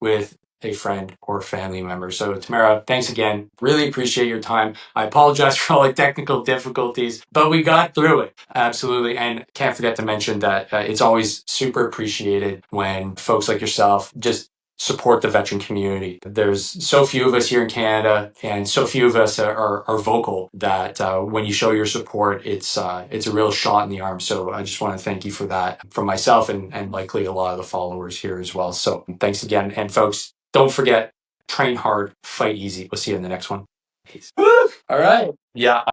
with a friend or family member. So Tamara, thanks again. Really appreciate your time. I apologize for all the technical difficulties, but we got through it. Absolutely. And can't forget to mention that it's always super appreciated when folks like yourself just support the veteran community. There's so few of us here in Canada, and so few of us are vocal that when you show your support, it's a real shot in the arm. So I just want to thank you for that from myself and likely a lot of the followers here as well. So thanks again. And folks, don't forget, train hard, fight easy. We'll see you in the next one. Peace. All right. Yeah.